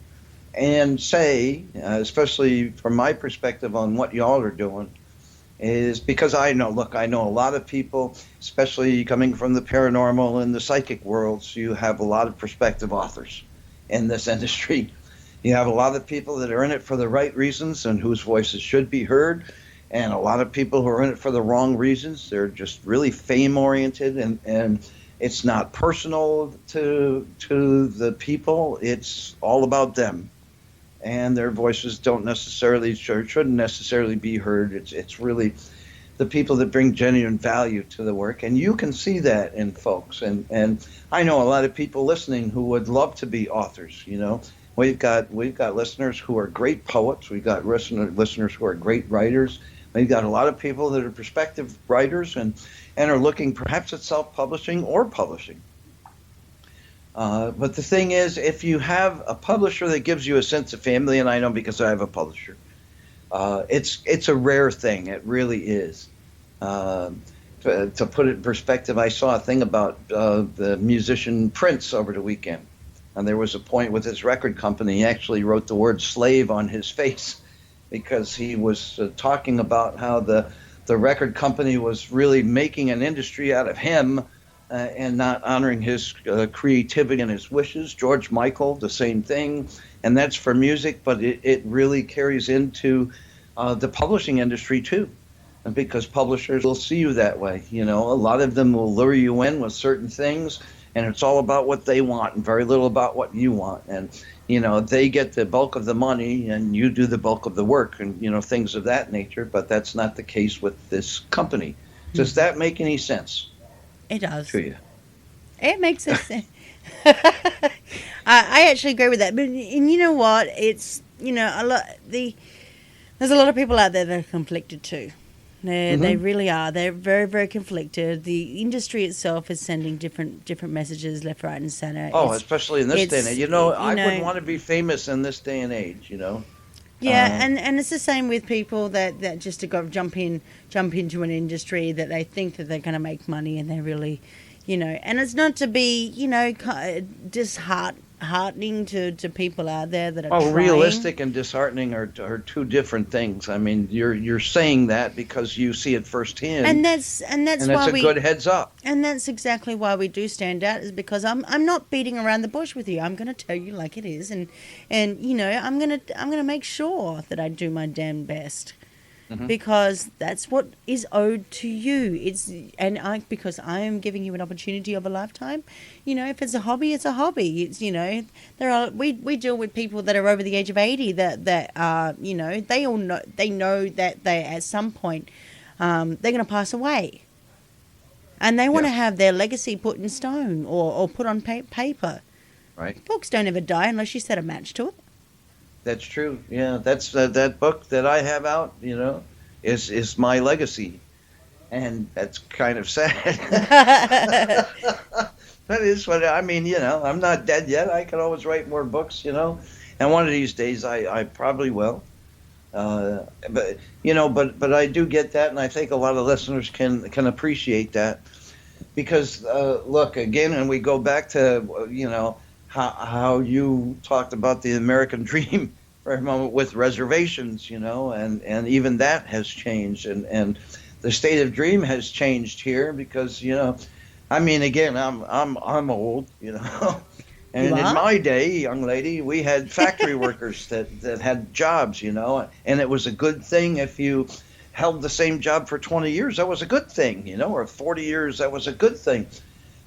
and say, especially from my perspective on what y'all are doing, is because I know a lot of people, especially coming from the paranormal and the psychic worlds, you have a lot of prospective authors in this industry. You have a lot of people that are in it for the right reasons and whose voices should be heard, and a lot of people who are in it for the wrong reasons. They're just really fame-oriented, and it's not personal to the people. It's all about them. And their voices don't necessarily, shouldn't necessarily be heard. It's really the people that bring genuine value to the work, and you can see that in folks. And I know a lot of people listening who would love to be authors. We've got listeners who are great poets. We've got listeners who are great writers. We've got a lot of people that are prospective writers and are looking perhaps at self-publishing or publishing. But the thing is, if you have a publisher that gives you a sense of family, and I know because I have a publisher, it's a rare thing. It really is. To put it in perspective, I saw a thing about the musician Prince over the weekend. And there was a point with his record company, he actually wrote the word slave on his face because he was talking about how the record company was really making an industry out of him and not honoring his creativity and his wishes. George Michael, the same thing. And that's for music, but it really carries into the publishing industry too. And because publishers will see you that way. A lot of them will lure you in with certain things, and it's all about what they want and very little about what you want. And, they get the bulk of the money and you do the bulk of the work and, things of that nature. But that's not the case with this company. Does that make any sense? It does. To you? It makes sense. I actually agree with that. But, and you know what? It's, there's a lot of people out there that are conflicted too. They really are. They're very, very conflicted. The industry itself is sending different messages left, right, and center. Oh, especially in this day and age. I wouldn't want to be famous in this day and age, Yeah, and it's the same with people that just to go jump into an industry that they think that they're going to make money, and they're really, and it's not to be, disheartening to people out there that are trying. Realistic and disheartening are two different things. I mean, you're saying that because you see it firsthand, and that's why it's a good heads up. And that's exactly why we do stand out, is because I'm not beating around the bush with you. I'm going to tell you like it is, and I'm going to make sure that I do my damn best. Because that's what is owed to you. Because I am giving you an opportunity of a lifetime. If it's a hobby, it's a hobby. It's we deal with people that are over the age of 80 that are they know that they at some point they're going to pass away, and they want to have their legacy put in stone or put on paper. Right. Books don't ever die unless you set a match to it. That's true. Yeah, that's that book that I have out. Is my legacy, and that's kind of sad. That is what I mean. I'm not dead yet. I can always write more books. And one of these days I probably will. But I do get that, and I think a lot of listeners can appreciate that, because look again, and we go back to how you talked about the American dream for a moment with reservations, and even that has changed, and the state of dream has changed here because, I mean, again, I'm old, and in my day, young lady, we had factory workers that had jobs, and it was a good thing if you held the same job for 20 years. That was a good thing, or 40 years. That was a good thing.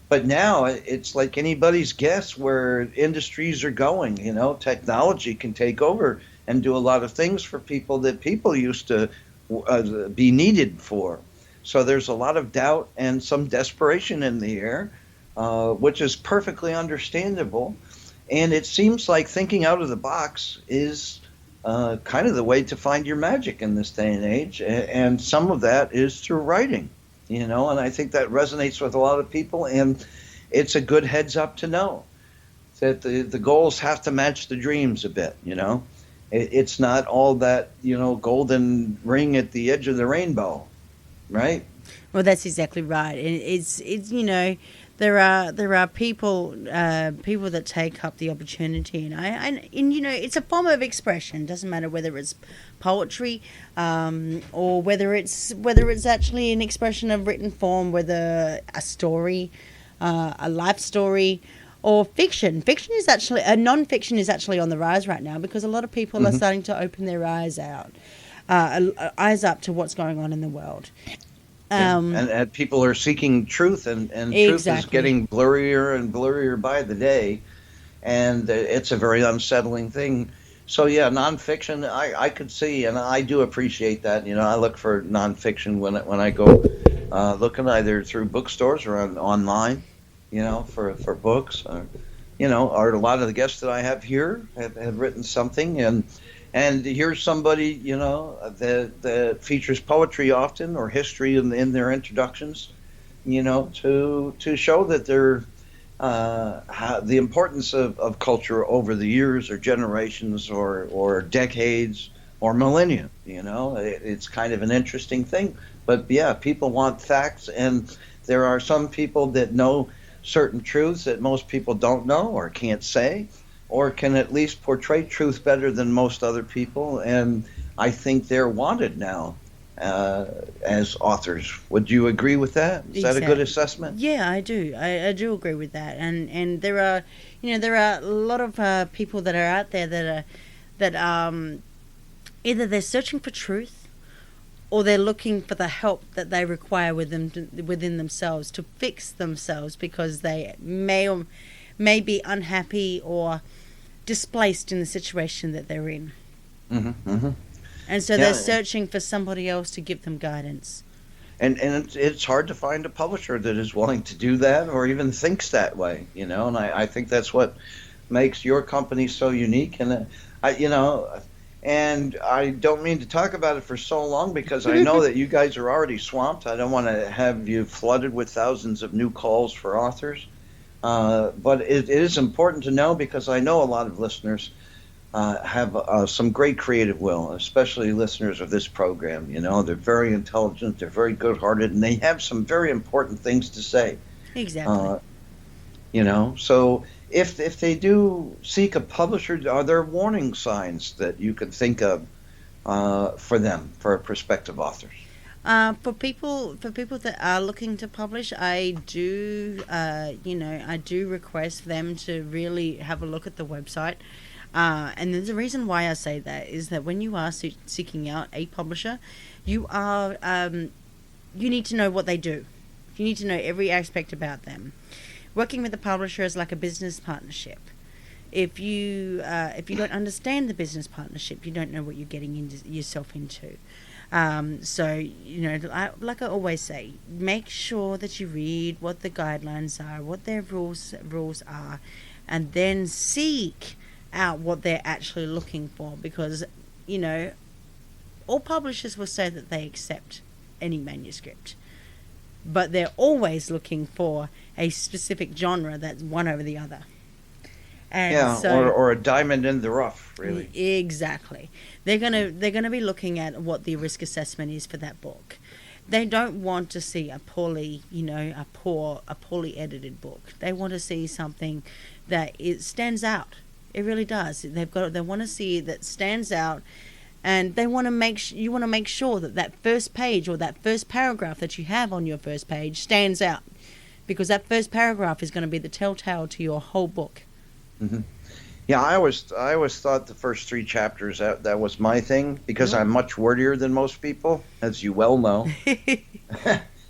But now it's like anybody's guess where industries are going. Technology can take over and do a lot of things for people that people used to be needed for. So there's a lot of doubt and some desperation in the air, which is perfectly understandable. And it seems like thinking out of the box is kind of the way to find your magic in this day and age. And some of that is through writing. And I think that resonates with a lot of people, and it's a good heads up to know that the goals have to match the dreams a bit, It's not all that, golden ring at the edge of the rainbow, right? Well, that's exactly right. And it's There are people that take up the opportunity, and it's a form of expression. Doesn't matter whether it's poetry, or whether it's actually an expression of written form, whether a story, a life story, or fiction. Non-fiction is actually on the rise right now, because a lot of people are starting to open their eyes up to what's going on in the world. And people are seeking truth, and truth is getting blurrier and blurrier by the day, and it's a very unsettling thing. So yeah, nonfiction, I could see, and I do appreciate that. I look for nonfiction when I go looking either through bookstores or online, for books. Or a lot of the guests that I have here have written something, and here's somebody, that features poetry often, or history in their introductions, to show that they're the importance of culture over the years or generations or decades or millennia. It's kind of an interesting thing. But yeah, people want facts, and there are some people that know certain truths that most people don't know or can't say, or can at least portray truth better than most other people, and I think they're wanted now as authors. Would you agree with that? Is that a good assessment? Yeah, I do. I do agree with that, and there are a lot of people that are out there that either they're searching for truth, or they're looking for the help that they require within themselves to fix themselves, because they may be unhappy or displaced in the situation that they're in. And so they're searching for somebody else to give them guidance. And it's hard to find a publisher that is willing to do that, or even thinks that way, and I think that's what makes your company so unique. And and I don't mean to talk about it for so long, because I know that you guys are already swamped. I don't want to have you flooded with thousands of new calls for authors. But it is important to know, because I know a lot of listeners have some great creative will, especially listeners of this program. They're very intelligent, they're very good-hearted, and they have some very important things to say. Exactly. So if they do seek a publisher, are there warning signs that you can think of for prospective authors? For people that are looking to publish, I do request them to really have a look at the website. And there's a reason why I say that, is that when you are seeking out a publisher, you need to know what they do. You need to know every aspect about them. Working with a publisher is like a business partnership. If you don't understand the business partnership, you don't know what you're getting yourself into. So, like I always say, make sure that you read what the guidelines are, what their rules are, and then seek out what they're actually looking for, because, all publishers will say that they accept any manuscript, but they're always looking for a specific genre that's one over the other. And or a diamond in the rough, really. Exactly. They're gonna be looking at what the risk assessment is for that book. They don't want to see a poorly edited book. They want to see something that stands out. It really does. They want to see that stands out, and you want to make sure that first page or that first paragraph that you have on your first page stands out, because that first paragraph is going to be the telltale to your whole book. Yeah, I always thought the first 3 chapters that was my thing, because I'm much wordier than most people, as you well know.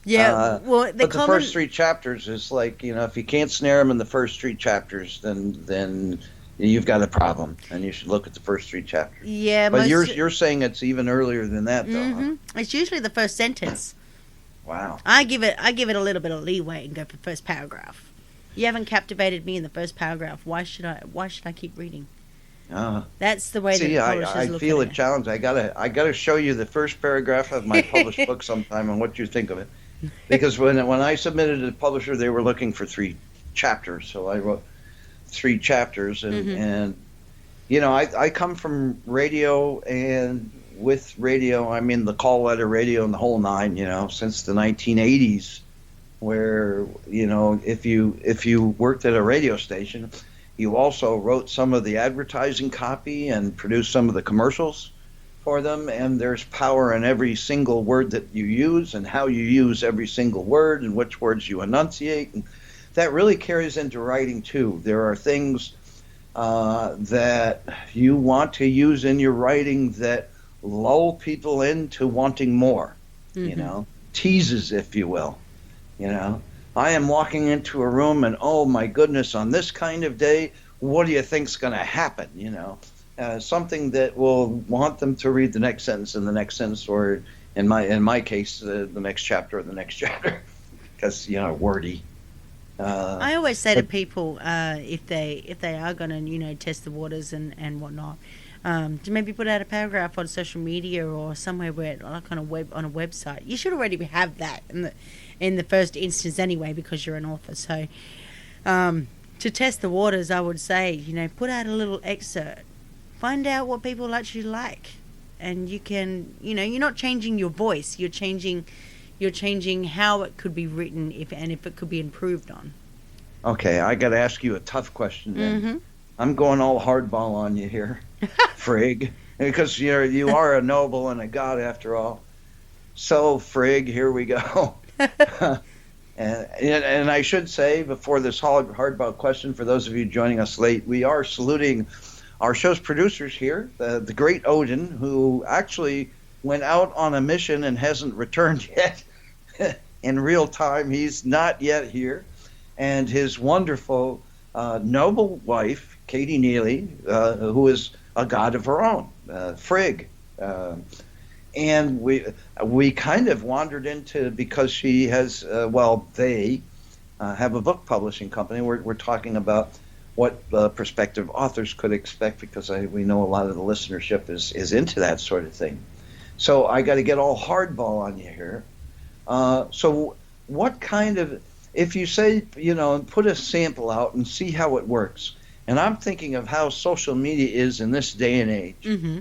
Yeah, but the first 3 chapters is like, if you can't snare them in the first 3 chapters, then you've got a problem, and you should look at the first 3 chapters. Yeah, but you're saying it's even earlier than that, though. Huh? It's usually the first sentence. Wow. I give it a little bit of leeway and go for the first paragraph. You haven't captivated me in the first paragraph. Why should I keep reading? That's the way that publishers look at it. I feel a challenge. I gotta show you the first paragraph of my published book sometime and what you think of it. Because when I submitted to the publisher, they were looking for 3 chapters, so I wrote 3 chapters, and I come from radio, and with radio I mean the call letter radio and the whole 9. Since the 1980s. where, if you worked at a radio station, you also wrote some of the advertising copy and produced some of the commercials for them, and there's power in every single word that you use and how you use every single word and which words you enunciate. And that really carries into writing too. There are things that you want to use in your writing that lull people into wanting more, teases, if you will. I am walking into a room and, oh my goodness, on this kind of day, what do you think's going to happen? Something that will want them to read the next sentence and the next sentence, or in my case, the next chapter or the next chapter, because wordy. I always say to people, if they are going to test the waters and whatnot, to maybe put out a paragraph on social media or somewhere where, like on a website. You should already have that in the first instance anyway, because you're an author. So to test the waters, I would say, put out a little excerpt, find out what people actually like, and you can, you're not changing your voice, you're changing how it could be written if it could be improved on. Okay, I got to ask you a tough question then. Mm-hmm. I'm going all hardball on you here, Frig, because you are a noble and a god after all. So, Frig, here we go. and I should say, before this hardball question, for those of you joining us late, we are saluting our show's producers here, the great Odin, who actually went out on a mission and hasn't returned yet. In real time, he's not yet here. And his wonderful, noble wife, Katie Neely, who is a god of her own, Frigg. And we kind of wandered into, because she has, they have a book publishing company. We're talking about what prospective authors could expect, because we know a lot of the listenership is into that sort of thing. So I got to get all hardball on you here. So what kind of, if you say, put a sample out and see how it works. And I'm thinking of how social media is in this day and age. Mm-hmm.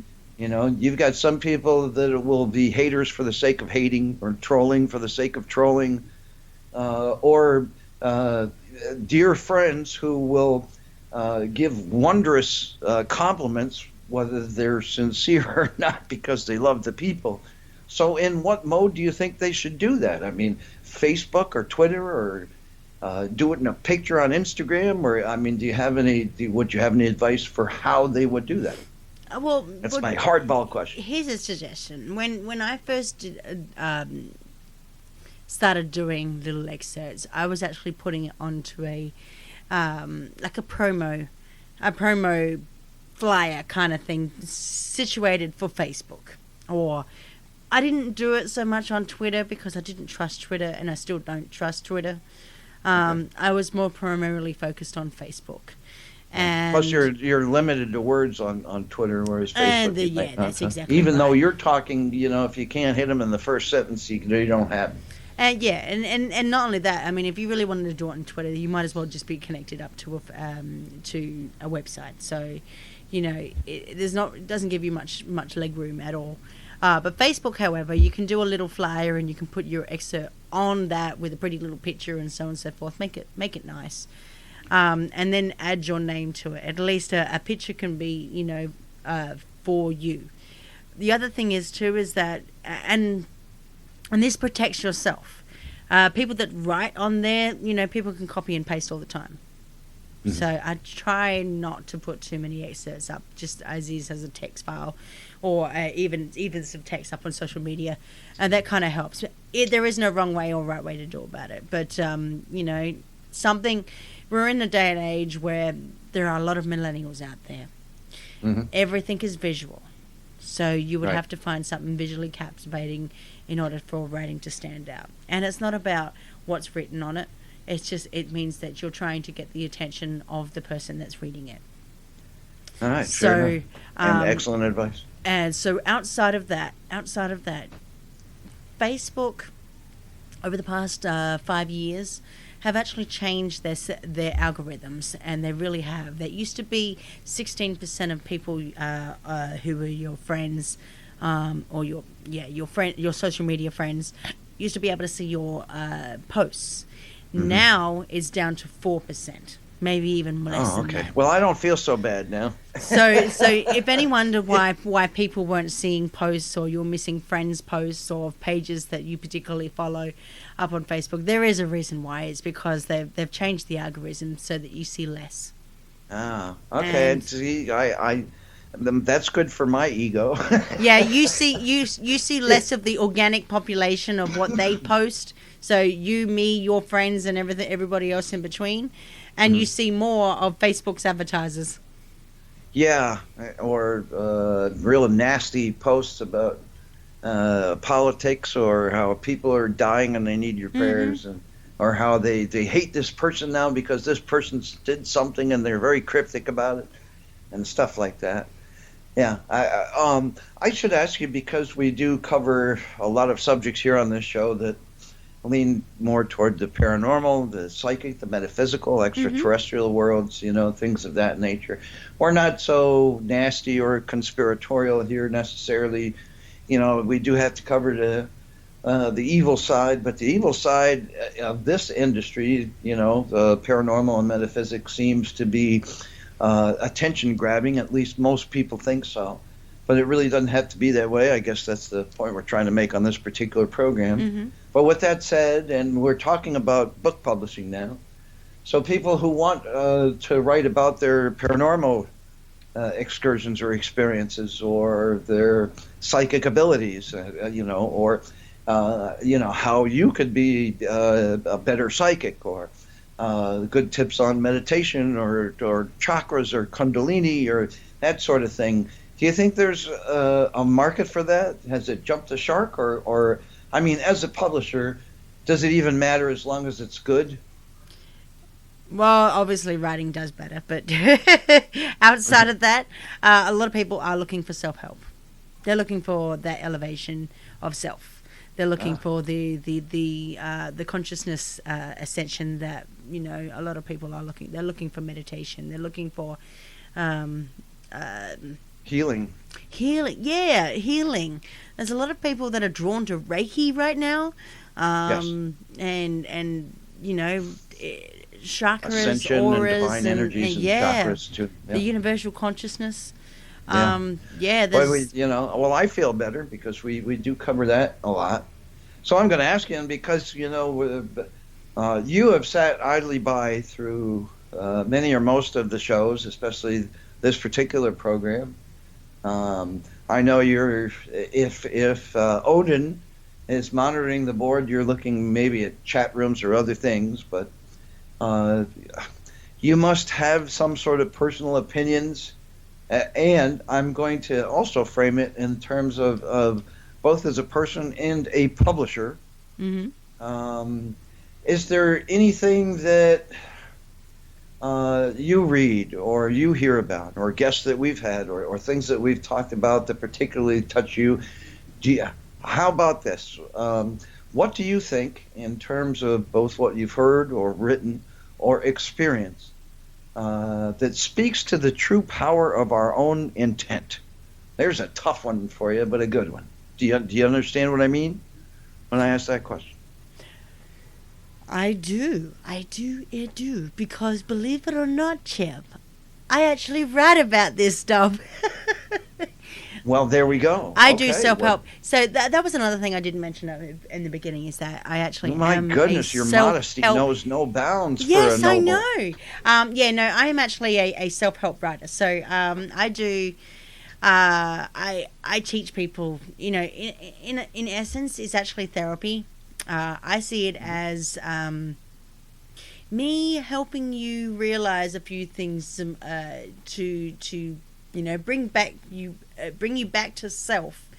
You've got some people that will be haters for the sake of hating, or trolling for the sake of trolling, or dear friends who will give wondrous compliments, whether they're sincere or not, because they love the people. So in what mode do you think they should do that? I mean, Facebook or Twitter, or do it in a picture on Instagram? Or, would you have any advice for how they would do that? Well, that's my hardball question. Here's a suggestion. When I first started doing little excerpts, I was actually putting it onto a promo flyer kind of thing, situated for Facebook. Or I didn't do it so much on Twitter because I didn't trust Twitter, and I still don't trust Twitter. I was more primarily focused on Facebook. And plus, you're limited to words on Twitter, whereas Facebook, that's exactly even right. though you're talking, if you can't hit them in the first sentence, you don't have them. And not only that, I mean, if you really wanted to do it on Twitter, you might as well just be connected up to a website. So, it doesn't give you much leg room at all. But Facebook, however, you can do a little flyer and you can put your excerpt on that with a pretty little picture and so on and so forth. Make it nice, and then add your name to it. At least a picture can be, for you. The other thing is that and this protects yourself. People that write on there, people can copy and paste all the time. Mm-hmm. So I try not to put too many excerpts up, just as a text file, or even some text up on social media, and that kind of helps. There is no wrong way or right way to do about it, but we're in a day and age where there are a lot of millennials out there. Mm-hmm. Everything is visual, so you would have to find something visually captivating in order for writing to stand out. And it's not about what's written on it. It means that you're trying to get the attention of the person that's reading it. All right, sure. And excellent advice. And so outside of that, Facebook, over the past 5 years, have actually changed their algorithms, and they really have. There used to be 16% of people who were your friends, or your social media friends, used to be able to see your posts. Mm-hmm. Now it's down to 4%. Maybe even less than that. Well, I don't feel so bad now. So if any wonder why people weren't seeing posts, or you're missing friends' posts or pages that you particularly follow up on Facebook, there is a reason why. It's because they've changed the algorithm so that you see less. Ah, okay. And see, I that's good for my ego. Yeah, you see less of the organic population of what they post. So you, me, your friends, and everybody else in between. And you see more of Facebook's advertisers. Yeah, or real nasty posts about politics, or how people are dying and they need your prayers, or how they hate this person now because this person did something and they're very cryptic about it, and stuff like that. Yeah, I should ask you, because we do cover a lot of subjects here on this show that lean more toward the paranormal, the psychic, the metaphysical, extraterrestrial worlds, things of that nature. We're not so nasty or conspiratorial here necessarily. We do have to cover the evil side, but the evil side of this industry, the paranormal and metaphysics, seems to be attention grabbing. At least most people think so. But it really doesn't have to be that way. I guess that's the point we're trying to make on this particular program. But with that said, and we're talking about book publishing now, so people who want to write about their paranormal excursions or experiences, or their psychic abilities, or how you could be a better psychic, or good tips on meditation, or chakras, or kundalini, or that sort of thing. Do you think there's a market for that? Has it jumped the shark, or I mean, as a publisher, does it even matter as long as it's good? Well, obviously writing does better, but outside of that, a lot of people are looking for self-help. They're looking for that elevation of self. They're looking for the consciousness ascension that a lot of people are looking. They're looking for meditation. They're looking for healing. Yeah, healing. There's a lot of people that are drawn to Reiki right now, yes. and chakras, ascension, auras, and divine energies, and chakras too. The universal consciousness. Well, I feel better because we do cover that a lot. So I'm going to ask you, and because you have sat idly by through many or most of the shows, especially this particular program. I know if Odin is monitoring the board, you're looking maybe at chat rooms or other things, but you must have some sort of personal opinions, and I'm going to also frame it in terms of both as a person and a publisher. Is there anything that you read or you hear about, or guests that we've had, or things that we've talked about that particularly touch you? How about this? What do you think, in terms of both what you've heard or written or experienced, that speaks to the true power of our own intent? There's a tough one for you, but a good one. Do you understand what I mean when I ask that question? I do, because believe it or not, Chip, I actually write about this stuff. Well, there we go. I do self-help. So that was another thing I didn't mention in the beginning, is that I actually my goodness, your modesty knows no bounds. Yes, for a noble. I know. I am actually a self-help writer. So I do. I teach people. In essence, it's actually therapy. I see it as me helping you realize a few things to bring you back to self,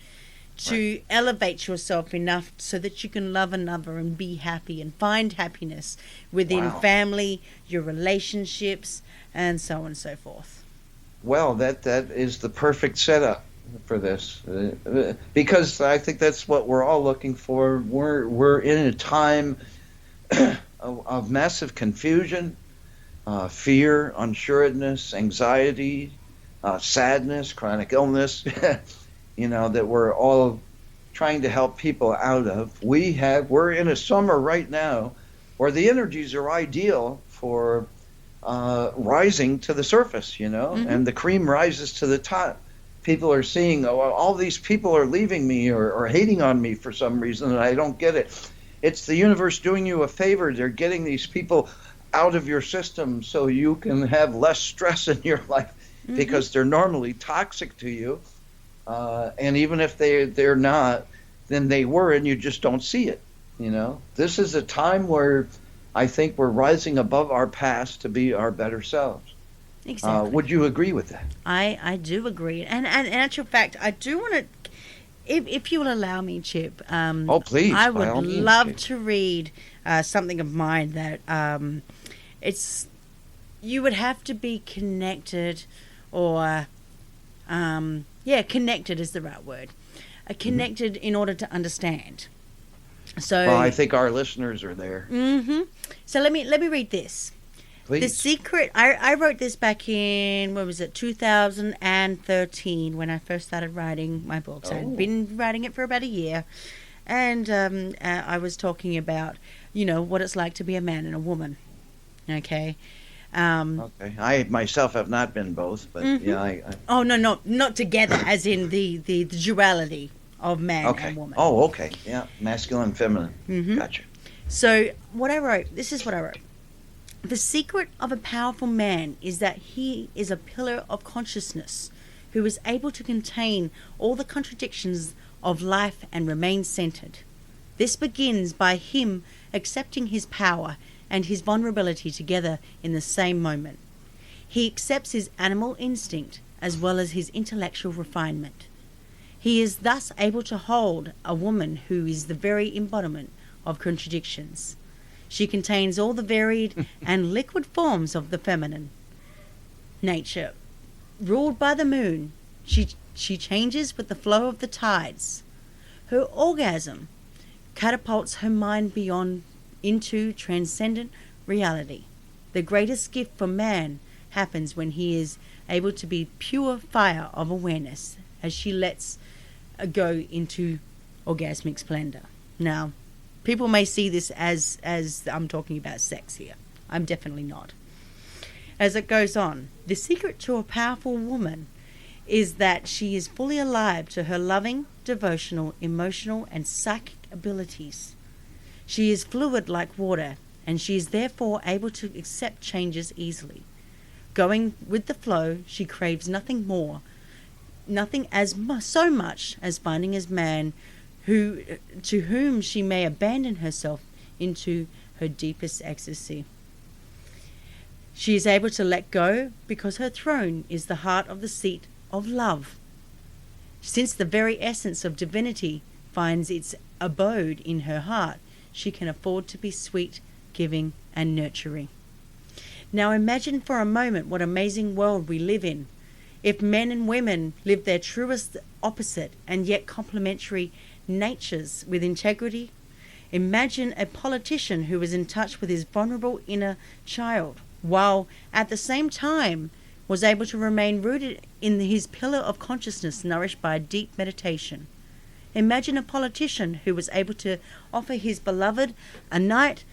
to elevate yourself enough so that you can love another and be happy and find happiness within family, your relationships, and so on and so forth. Well, that is the perfect setup for this, because I think that's what we're all looking for. We're in a time of massive confusion, fear, unsureness, anxiety, sadness, chronic illness. That we're all trying to help people out of. We're in a summer right now where the energies are ideal for rising to the surface, and the cream rises to the top. People are seeing, all these people are leaving me or hating on me for some reason, and I don't get it. It's the universe doing you a favor. They're getting these people out of your system so you can have less stress in your life, because they're normally toxic to you. And even if they're not, then they were, and you just don't see it. This is a time where I think we're rising above our past to be our better selves. Exactly. Would you agree with that? I do agree. And in actual fact, I do want to, if you will allow me, Chip. Please. I would love to read something of mine that you would have to be connected, or connected is the right word. Connected in order to understand. So I think our listeners are there. So let me read this. Please. The secret. I wrote this back in 2013 when I first started writing my books. I'd been writing it for about a year, and I was talking about what it's like to be a man and a woman. Okay. Okay. I myself have not been both, but Oh no, not together, as in the duality of man and woman. Oh, okay. Yeah, masculine and feminine. Gotcha. So this is what I wrote. The secret of a powerful man is that he is a pillar of consciousness who is able to contain all the contradictions of life and remain centered. This begins by him accepting his power and his vulnerability together in the same moment. He accepts his animal instinct as well as his intellectual refinement. He is thus able to hold a woman who is the very embodiment of contradictions. She contains all the varied and liquid forms of the feminine nature. Ruled by the moon, she changes with the flow of the tides. Her orgasm catapults her mind into transcendent reality. The greatest gift for man happens when he is able to be pure fire of awareness as she lets go into orgasmic splendor. Now, people may see this as I'm talking about sex here. I'm definitely not. As it goes on, the secret to a powerful woman is that she is fully alive to her loving, devotional, emotional, and psychic abilities. She is fluid like water, and she is therefore able to accept changes easily. Going with the flow, she craves nothing so much as finding a man to whom she may abandon herself into her deepest ecstasy. She is able to let go because her throne is the heart of the seat of love. Since the very essence of divinity finds its abode in her heart, she can afford to be sweet, giving, and nurturing. Now imagine for a moment what amazing world we live in. If men and women lived their truest opposite and yet complementary natures with integrity. Imagine a politician who is in touch with his vulnerable inner child, while at the same time was able to remain rooted in his pillar of consciousness nourished by deep meditation. Imagine a politician who was able to offer his beloved a night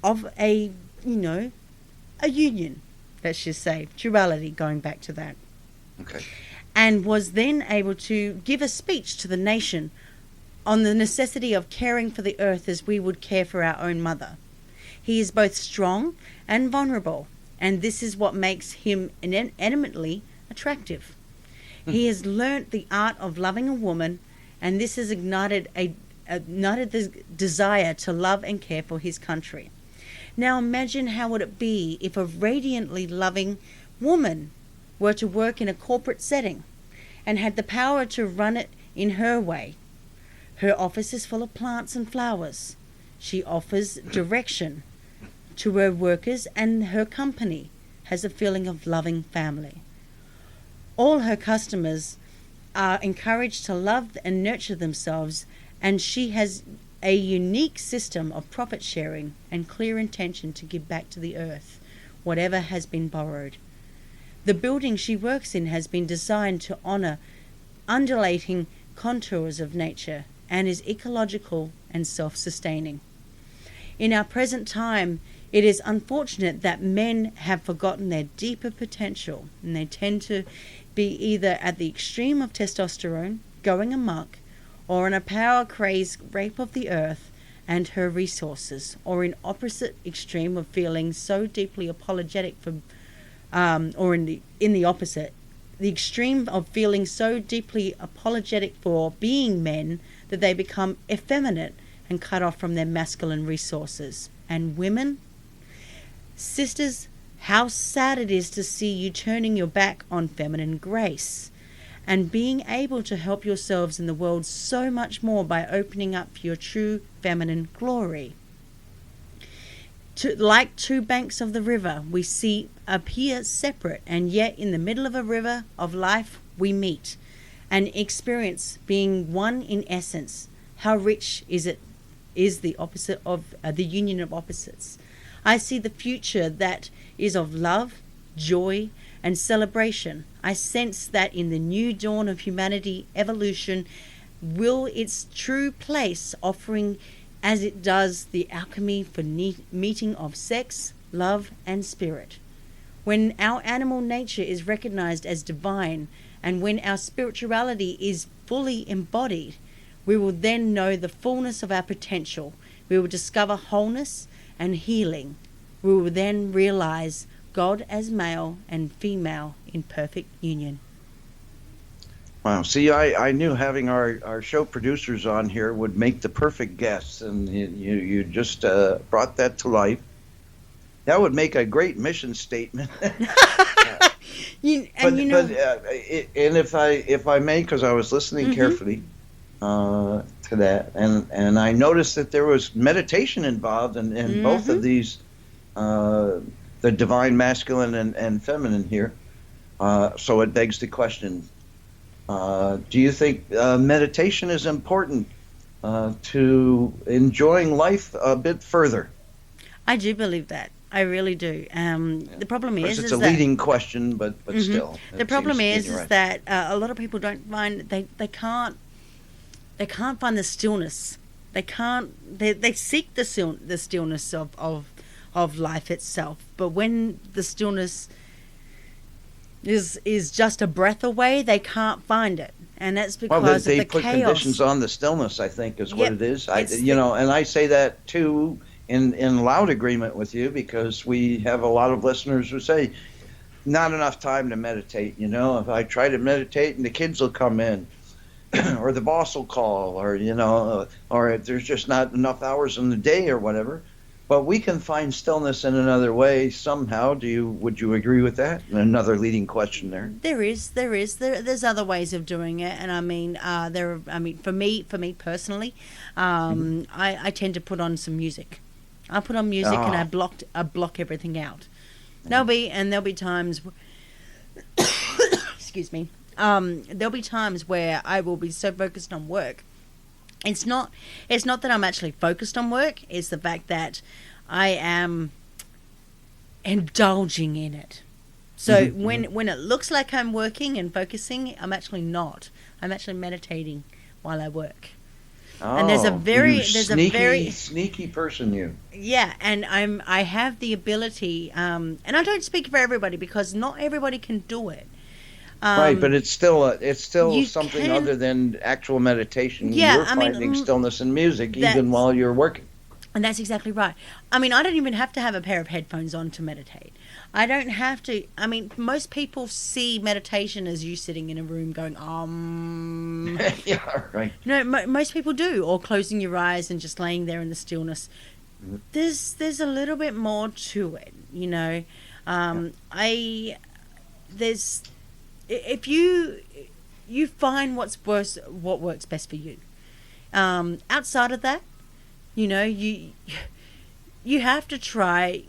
of a union, let's just say, duality, going back to that. Okay. And was then able to give a speech to the nation on the necessity of caring for the earth as we would care for our own mother. He is both strong and vulnerable, and this is what makes him eminently attractive. He has learnt the art of loving a woman, and this has ignited the desire to love and care for his country. Now imagine how would it be if a radiantly loving woman were to work in a corporate setting and had the power to run it in her way. Her office is full of plants and flowers. She offers direction to her workers, and her company has a feeling of loving family. All her customers are encouraged to love and nurture themselves, and she has a unique system of profit sharing and clear intention to give back to the earth whatever has been borrowed. The building she works in has been designed to honor undulating contours of nature and is ecological and self-sustaining. In our present time, it is unfortunate that men have forgotten their deeper potential, and they tend to be either at the extreme of testosterone, going amok, or in a power-crazed rape of the earth and her resources, or in opposite extreme of feeling so deeply apologetic for, or in the opposite, the extreme of feeling so deeply apologetic for being men that they become effeminate and cut off from their masculine resources. And women, sisters, how sad it is to see you turning your back on feminine grace and being able to help yourselves in the world so much more by opening up for your true feminine glory. Like two banks of the river, we see appear separate, and yet in the middle of a river of life we meet and experience being one in essence. How rich is the opposite of the union of opposites. I see the future that is of love, joy, and celebration. I sense that in the new dawn of humanity, evolution will its true place, offering as it does the alchemy for meeting of sex, love, and spirit. When our animal nature is recognized as divine, and when our spirituality is fully embodied, we will then know the fullness of our potential. We will discover wholeness and healing. We will then realize God as male and female in perfect union. Wow. See, I knew having our show producers on here would make the perfect guests, and you just brought that to life. That would make a great mission statement. But if I may, because I was listening carefully to that, and I noticed that there was meditation involved in both of these, the divine masculine and feminine here. So it begs the question, do you think meditation is important to enjoying life a bit further? I do believe that. I really do. The problem is it's a leading question, but still. The problem is that a lot of people don't find they can't find the stillness. They seek the stillness of life itself. But when the stillness is just a breath away, they can't find it, and that's because they of the put chaos. Conditions on the stillness, I think, is what it is. And I say that too in loud agreement with you, because we have a lot of listeners who say not enough time to meditate. If I try to meditate and the kids will come in, or the boss will call, or or there's just not enough hours in the day or whatever. But we can find stillness in another way somehow. Would you agree with that? Another leading question there. There's other ways of doing it, and for me personally, I tend to put on some music. I put on music and I block everything out. There'll be times. Excuse me. There'll be times where I will be so focused on work. It's not that I'm actually focused on work. It's the fact that I am indulging in it. So when it looks like I'm working and focusing, I'm actually not. I'm actually meditating while I work. Oh, and there's a very sneaky person, you. Yeah, and I have the ability, and I don't speak for everybody because not everybody can do it. Right, but it's still something other than actual meditation. Yeah, you're finding stillness in music even while you're working. And that's exactly right. I don't even have to have a pair of headphones on to meditate. I don't have to. Most people see meditation as you sitting in a room going, Yeah, right. No, most people do, or closing your eyes and just laying there in the stillness. There's a little bit more to it, If you find what works best for you. Outside of that, you have to try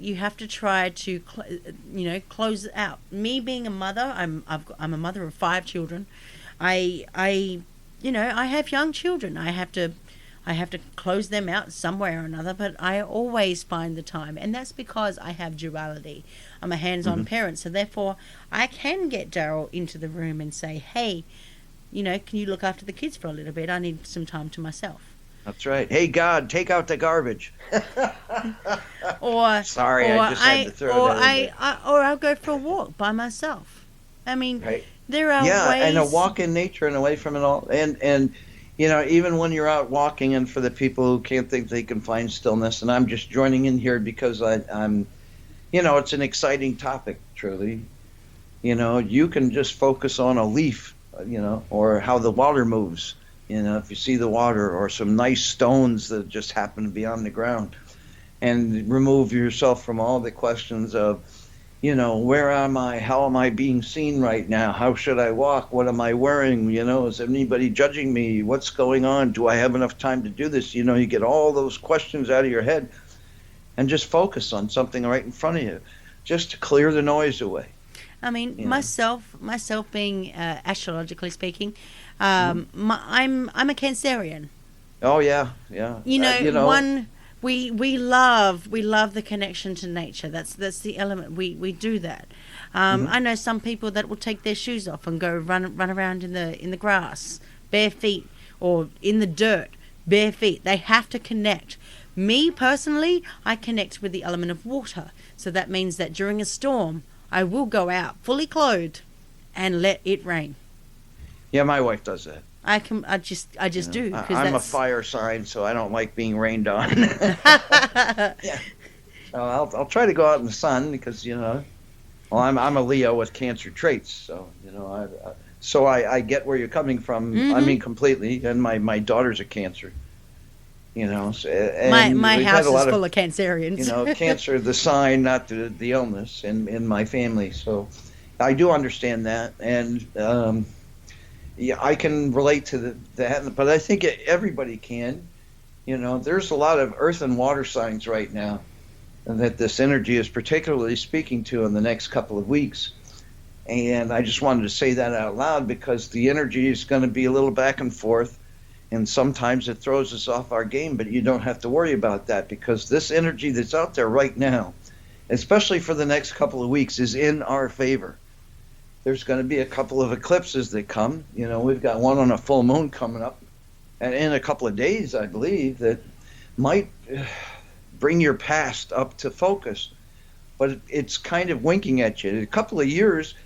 to close it out. Me being a mother, I'm a mother of 5 children. I have young children. I have to close them out some way or another, but I always find the time, and that's because I have duality. I'm a hands-on parent, so therefore I can get Daryl into the room and say, hey, can you look after the kids for a little bit? I need some time to myself. That's right. Hey, God, take out the garbage. Or sorry, I just had to throw that in there. Or I'll go for a walk by myself. I mean, right. There are ways. And a walk in nature and away from it all. And even when you're out walking, and for the people who can't think they can find stillness, and I'm just joining in here because I'm, it's an exciting topic, truly. You can just focus on a leaf, or how the water moves. If you see the water, or some nice stones that just happen to be on the ground, and remove yourself from all the questions of, where am I? How am I being seen right now? How should I walk? What am I wearing? Is anybody judging me? What's going on? Do I have enough time to do this? You get all those questions out of your head and just focus on something right in front of you, just to clear the noise away. I mean, myself being astrologically speaking, I'm a Cancerian. Oh yeah. We love the connection to nature. That's the element. We do that. I know some people that will take their shoes off and go run around in the grass bare feet, or in the dirt bare feet. They have to connect. Me personally, I connect with the element of water. So that means that during a storm, I will go out fully clothed and let it rain. Yeah, my wife does that. I just do. I'm a fire sign, so I don't like being rained on. Yeah. So I'll try to go out in the sun because I'm a Leo with Cancer traits, so I get where you're coming from. Mm-hmm. I mean, completely. And my daughter's a Cancer. And my house is full of Cancerians. Cancer, the sign, not the illness, in my family. So I do understand that, and I can relate to that. But I think everybody can. There's a lot of earth and water signs right now that this energy is particularly speaking to in the next couple of weeks. And I just wanted to say that out loud because the energy is going to be a little back and forth. And sometimes it throws us off our game, but you don't have to worry about that because this energy that's out there right now, especially for the next couple of weeks, is in our favor. There's going to be a couple of eclipses that come. We've got one on a full moon coming up, and in a couple of days, I believe, that might bring your past up to focus. But it's kind of winking at you. A couple of years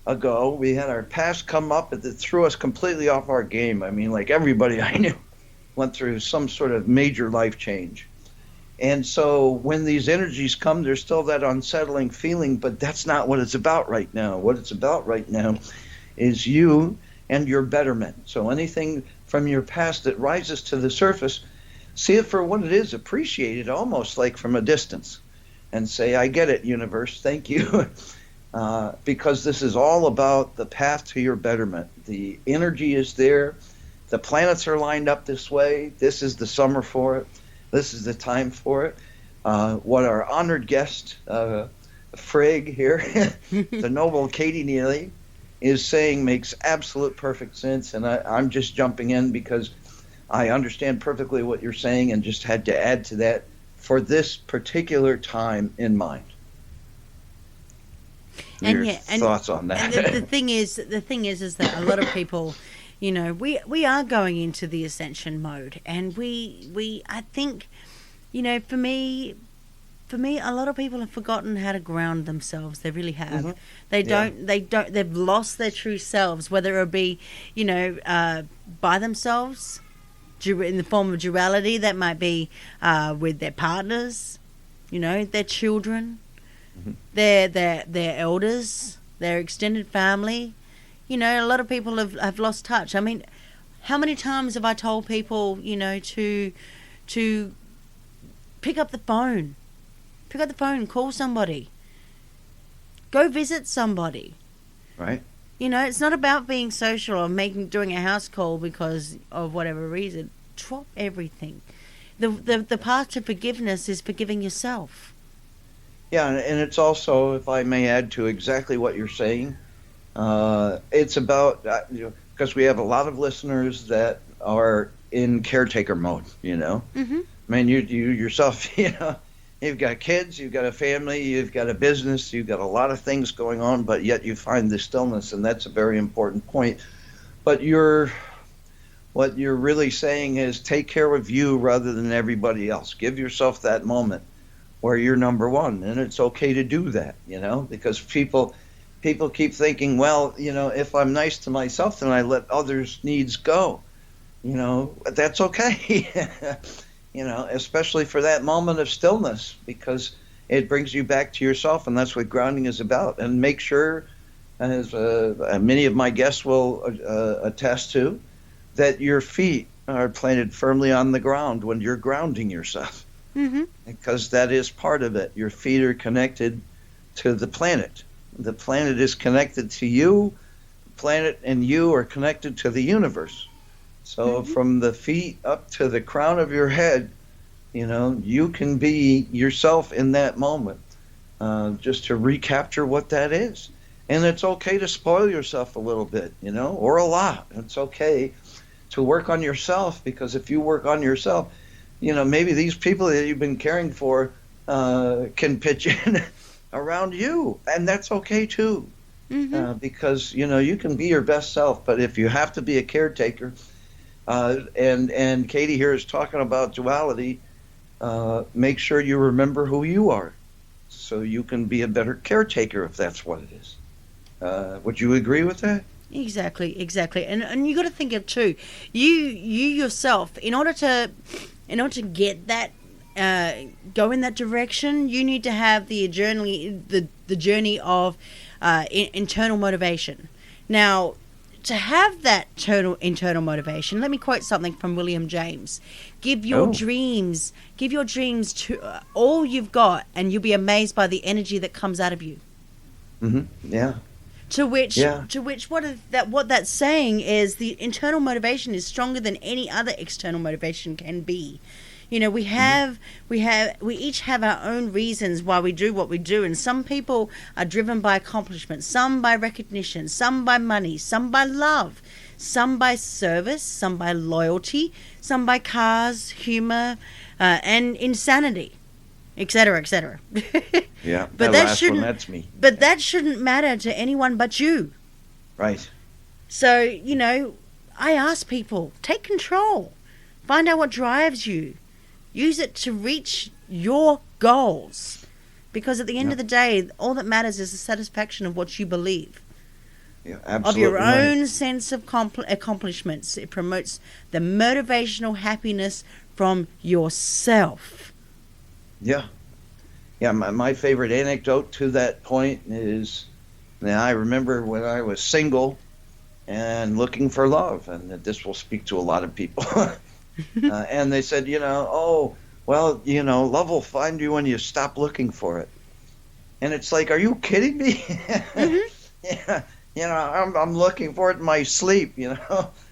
ago, we had our past come up and it threw us completely off our game. I mean, like everybody I knew went through some sort of major life change. And so when these energies come, there's still that unsettling feeling, but that's not what it's about right now. What it's about right now is you and your betterment. So anything from your past that rises to the surface, see it for what it is, appreciate it almost like from a distance, and say, I get it, universe, thank you. Because this is all about the path to your betterment. The energy is there. The planets are lined up this way. This is the summer for it. This is the time for it. What our honored guest, Frigg here, the noble Katie Neely, is saying makes absolute perfect sense. And I'm just jumping in because I understand perfectly what you're saying and just had to add to that for this particular time in mind. Your thoughts on that? And the thing is that a lot of people, we are going into the ascension mode, and I think, for me, a lot of people have forgotten how to ground themselves. They really have. Mm-hmm. They've lost their true selves, whether it be, by themselves, in the form of duality. That might be with their partners, their children. Mm-hmm. Their elders, their extended family. A lot of people have lost touch. I mean, how many times have I told people, to pick up the phone, call somebody, go visit somebody. Right. It's not about being social or doing a house call because of whatever reason. Drop everything. The path to forgiveness is forgiving yourself. Yeah, and it's also, if I may add to exactly what you're saying, it's about, because we have a lot of listeners that are in caretaker mode, Mm-hmm. I mean, you yourself, you've got kids, you've got a family, you've got a business, you've got a lot of things going on, but yet you find the stillness, and that's a very important point. But what you're really saying is take care of you rather than everybody else. Give yourself that moment where you're number one, and it's okay to do that, because people keep thinking, well, if I'm nice to myself, then I let others' needs go. That's okay. Especially for that moment of stillness, because it brings you back to yourself, and that's what grounding is about. And make sure, as many of my guests will attest to, that your feet are planted firmly on the ground when you're grounding yourself. Mm-hmm. Because that is part of it. Your feet are connected to the planet. The planet is connected to you. The planet and you are connected to the universe. So from the feet up to the crown of your head, you can be yourself in that moment, just to recapture what that is. And it's okay to spoil yourself a little bit, or a lot. It's okay to work on yourself, because if you work on yourself, maybe these people that you've been caring for can pitch in around you, and that's okay too. Because, you can be your best self, but if you have to be a caretaker, and Katie here is talking about duality, make sure you remember who you are so you can be a better caretaker if that's what it is. Would you agree with that? Exactly. And you got to think of too, you yourself, in order to get that, go in that direction, you need to have the journey of internal motivation. Now, to have that internal motivation, let me quote something from William James. Give your dreams to all you've got, and you'll be amazed by the energy that comes out of you. Yeah. To which what that's saying is the internal motivation is stronger than any other external motivation can be. We each have our own reasons why we do what we do, and some people are driven by accomplishment, some by recognition, some by money, some by love, some by service, some by loyalty, some by cars, humor, and insanity, etc., etc. Yeah, but that's me. But that shouldn't matter to anyone but you. Right. So, I ask people, take control. Find out what drives you. Use it to reach your goals. Because at the end of the day, all that matters is the satisfaction of what you believe. Yeah, absolutely. Of your own sense of accomplishments. It promotes the motivational happiness from yourself. Yeah. Yeah, my favorite anecdote to that point is, I remember when I was single and looking for love, and this will speak to a lot of people. And they said, love will find you when you stop looking for it. And it's like, are you kidding me? Yeah, I'm looking for it in my sleep,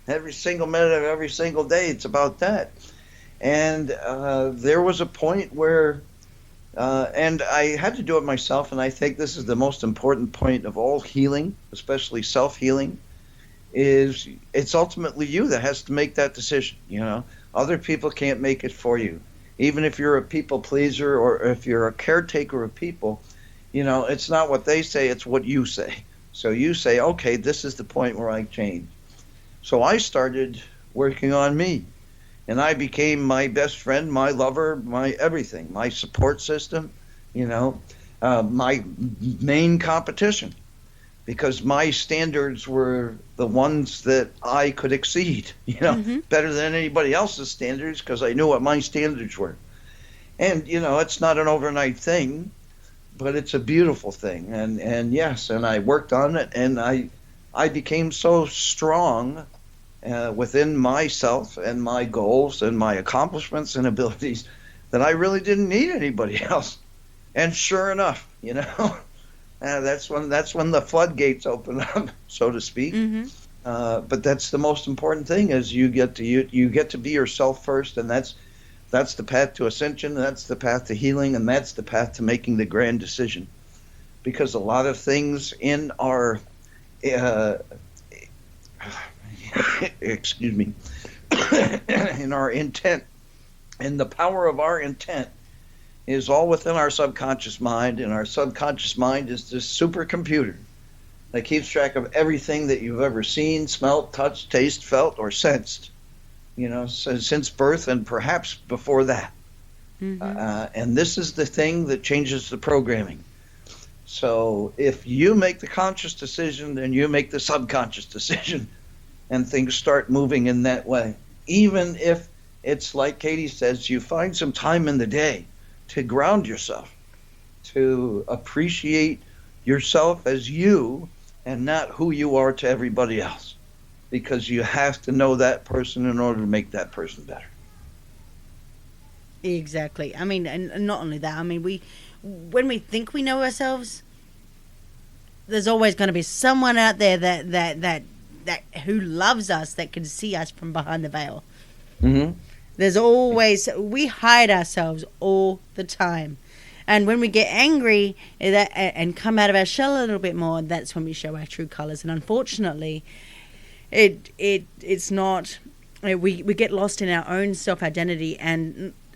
every single minute of every single day. It's about that. And there was a point where, and I had to do it myself, and I think this is the most important point of all healing, especially self-healing, is it's ultimately you that has to make that decision. Other people can't make it for you. Even if you're a people pleaser or if you're a caretaker of people, it's not what they say, it's what you say. So you say, okay, this is the point where I change. So I started working on me, and I became my best friend, my lover, my everything, my support system, my main competition. Because my standards were the ones that I could exceed, better than anybody else's standards, because I knew what my standards were. And, it's not an overnight thing, but it's a beautiful thing. And yes, and I worked on it, and I became so strong within myself and my goals and my accomplishments and abilities that I really didn't need anybody else. And sure enough, that's when the floodgates open up, so to speak. But that's the most important thing, is you get to be yourself first, and that's the path to ascension, that's the path to healing, and that's the path to making the grand decision. Because a lot of things in our in our intent, and the power of our intent is all within our subconscious mind, and our subconscious mind is this supercomputer that keeps track of everything that you've ever seen, smelt, touched, tasted, felt, or sensed, so since birth and perhaps before that. And this is the thing that changes the programming. So if you make the conscious decision, then you make the subconscious decision, and things start moving in that way. Even if it's like Katie says, you find some time in the day to ground yourself, to appreciate yourself as you and not who you are to everybody else, because you have to know that person in order to make that person better. Exactly. I mean, and not only that, I mean, when we think we know ourselves, there's always going to be someone out there that who loves us, that can see us from behind the veil. There's always, we hide ourselves all the time. And when we get angry and come out of our shell a little bit more, that's when we show our true colors. And unfortunately, it's not, we get lost in our own self-identity,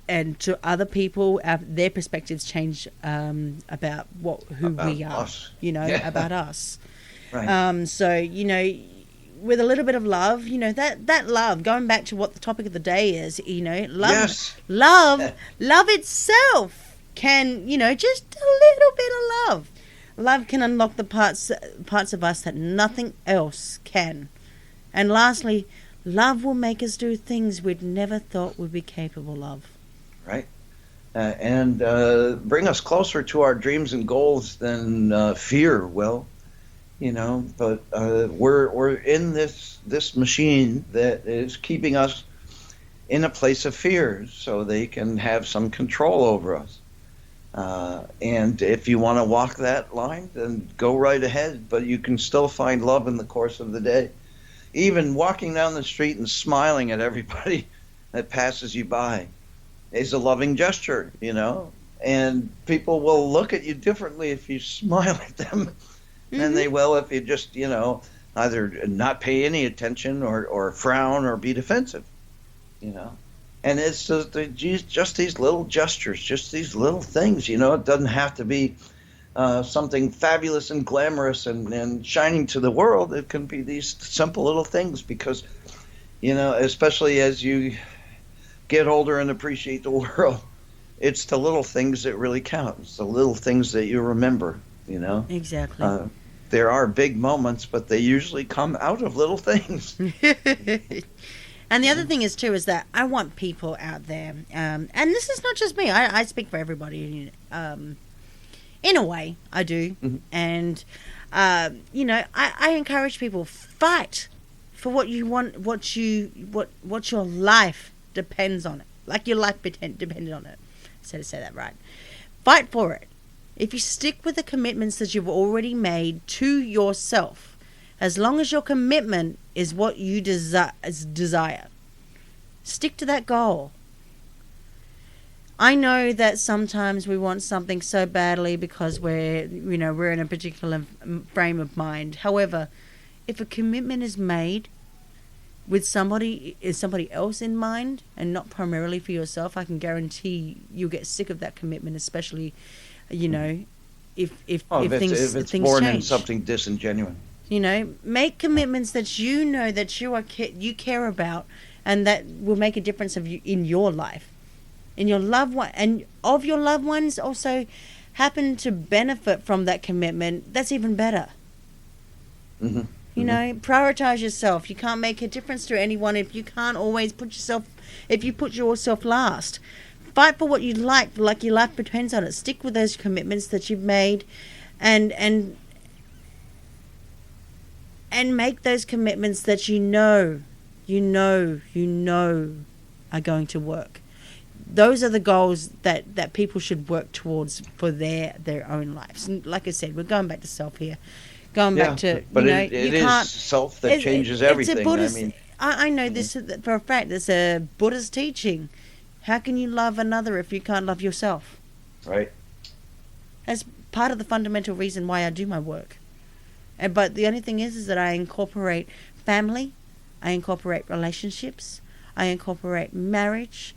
and to other people, their perspectives change about who we are, us. About us. Right. So, with a little bit of love, that love, going back to what the topic of the day is, love, yes. love itself can, just a little bit of love. Love can unlock the parts of us that nothing else can. And lastly, love will make us do things we'd never thought we'd be capable of. Right. And bring us closer to our dreams and goals than fear will. But we're in this machine that is keeping us in a place of fear, so they can have some control over us. And if you want to walk that line, then go right ahead. But you can still find love in the course of the day. Even walking down the street and smiling at everybody that passes you by is a loving gesture, And people will look at you differently if you smile at them than they will if you just, either not pay any attention or frown or be defensive, And it's just these little gestures, just these little things, It doesn't have to be something fabulous and glamorous and shining to the world. It can be these simple little things because, especially as you get older and appreciate the world, it's the little things that really count. It's the little things that you remember, Exactly. There are big moments, but they usually come out of little things. And the other thing is, too, is that I want people out there, and this is not just me, I speak for everybody, in a way, I do. And, I encourage people, fight for what you want, what your life depends on it. Like your life depended on it. So to say that right. Fight for it. If you stick with the commitments that you've already made to yourself, as long as your commitment is what you desire, stick to that goal. I know that sometimes we want something so badly because we're in a particular frame of mind. However, if a commitment is made with somebody else in mind and not primarily for yourself, I can guarantee you'll get sick of that commitment, especially, if things born change. in something disingenuous. Make commitments that you care about, and that will make a difference in your life, in your loved one, and of your loved ones also happen to benefit from that commitment. That's even better. Prioritize yourself. You can't make a difference to anyone if you can't always put yourself last. Fight for what you like your life depends on it. Stick with those commitments that you've made, and make those commitments that you know are going to work. Those are the goals that people should work towards for their own lives. And like I said, we're going back to self here. Going back to, but it is self that changes everything. It's a Buddhist, I know this for a fact. It's a Buddhist teaching. How can you love another if you can't love yourself? Right. That's part of the fundamental reason why I do my work. But the only thing is that I incorporate family, I incorporate relationships, I incorporate marriage,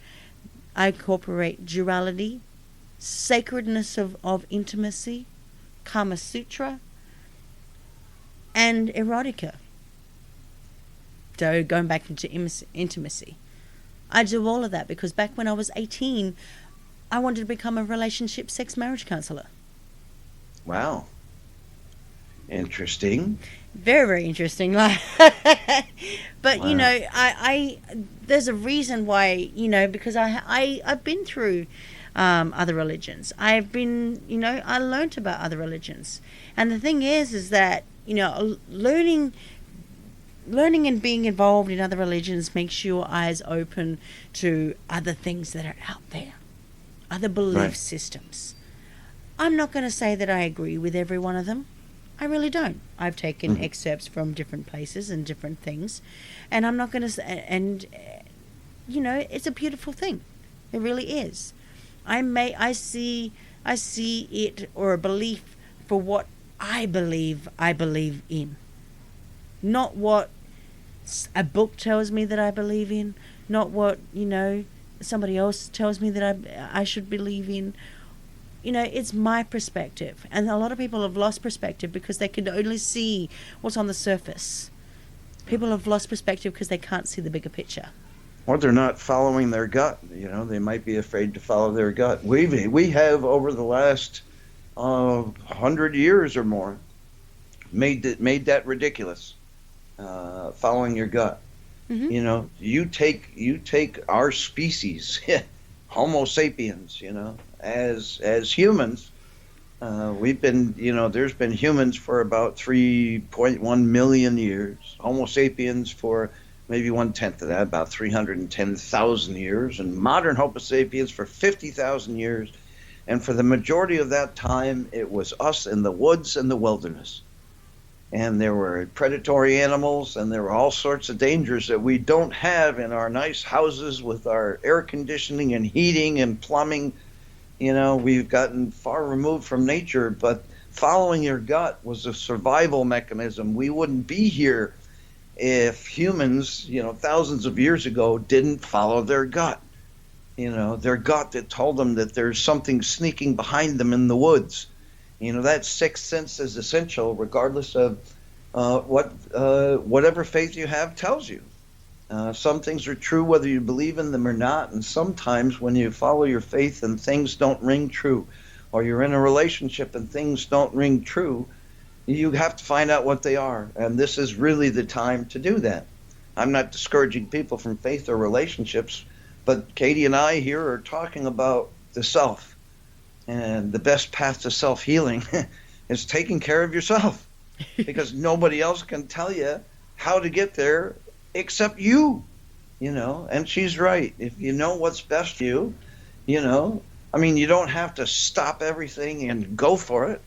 I incorporate duality, sacredness of intimacy, Kama Sutra, and erotica. So going back into intimacy. I do all of that because back when I was 18, I wanted to become a relationship sex marriage counselor. Wow. Interesting. Very, very interesting. But, wow. I there's a reason why, because I've been through other religions. I've been, I learned about other religions. And the thing is that, learning and being involved in other religions makes your eyes open to other things that are out there, other belief systems. I'm not going to say that I agree with every one of them. I really don't. I've taken excerpts from different places and different things, and I'm not going to. And it's a beautiful thing. It really is. I see it, or a belief, for what I believe in, not what a book tells me that I believe in, not what somebody else tells me that I should believe in. It's my perspective. And a lot of people have lost perspective because they can only see what's on the surface. People have lost perspective because they can't see the bigger picture. Or they're not following their gut. They might be afraid to follow their gut. We have, over the last 100 years or more, made that ridiculous, following your gut. Mm-hmm. You take our species, Homo sapiens, as humans, we've been, there's been humans for about 3.1 million years, Homo sapiens for maybe 1/10 of that, about 310,000 years, and modern Homo sapiens for 50,000 years. And for the majority of that time, it was us in the woods and the wilderness. And there were predatory animals, and there were all sorts of dangers that we don't have in our nice houses with our air conditioning and heating and plumbing. We've gotten far removed from nature, but following your gut was a survival mechanism. We wouldn't be here if humans, thousands of years ago, didn't follow their gut. Their gut that told them that there's something sneaking behind them in the woods. That sixth sense is essential, regardless of whatever faith you have tells you. Some things are true whether you believe in them or not, and sometimes when you follow your faith and things don't ring true, or you're in a relationship and things don't ring true, you have to find out what they are, and this is really the time to do that. I'm not discouraging people from faith or relationships, but Katie and I here are talking about the self, and the best path to self-healing is taking care of yourself, because nobody else can tell you how to get there except you, and she's right. If you know what's best for you, you don't have to stop everything and go for it,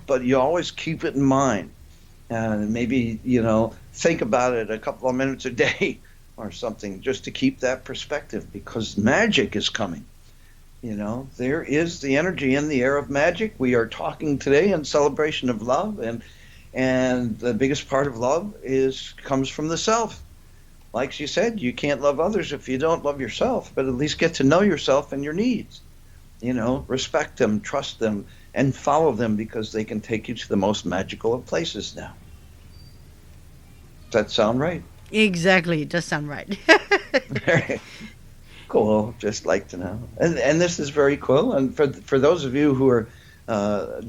but you always keep it in mind, and maybe, think about it a couple of minutes a day or something, just to keep that perspective, because magic is coming. There is the energy in the air of magic. We are talking today in celebration of love, and the biggest part of love comes from the self. Like she said, you can't love others if you don't love yourself, but at least get to know yourself and your needs. Respect them, trust them, and follow them, because they can take you to the most magical of places now. Does that sound right? Exactly, it does sound right. Cool, just like to know. And this is very cool. And for those of you who are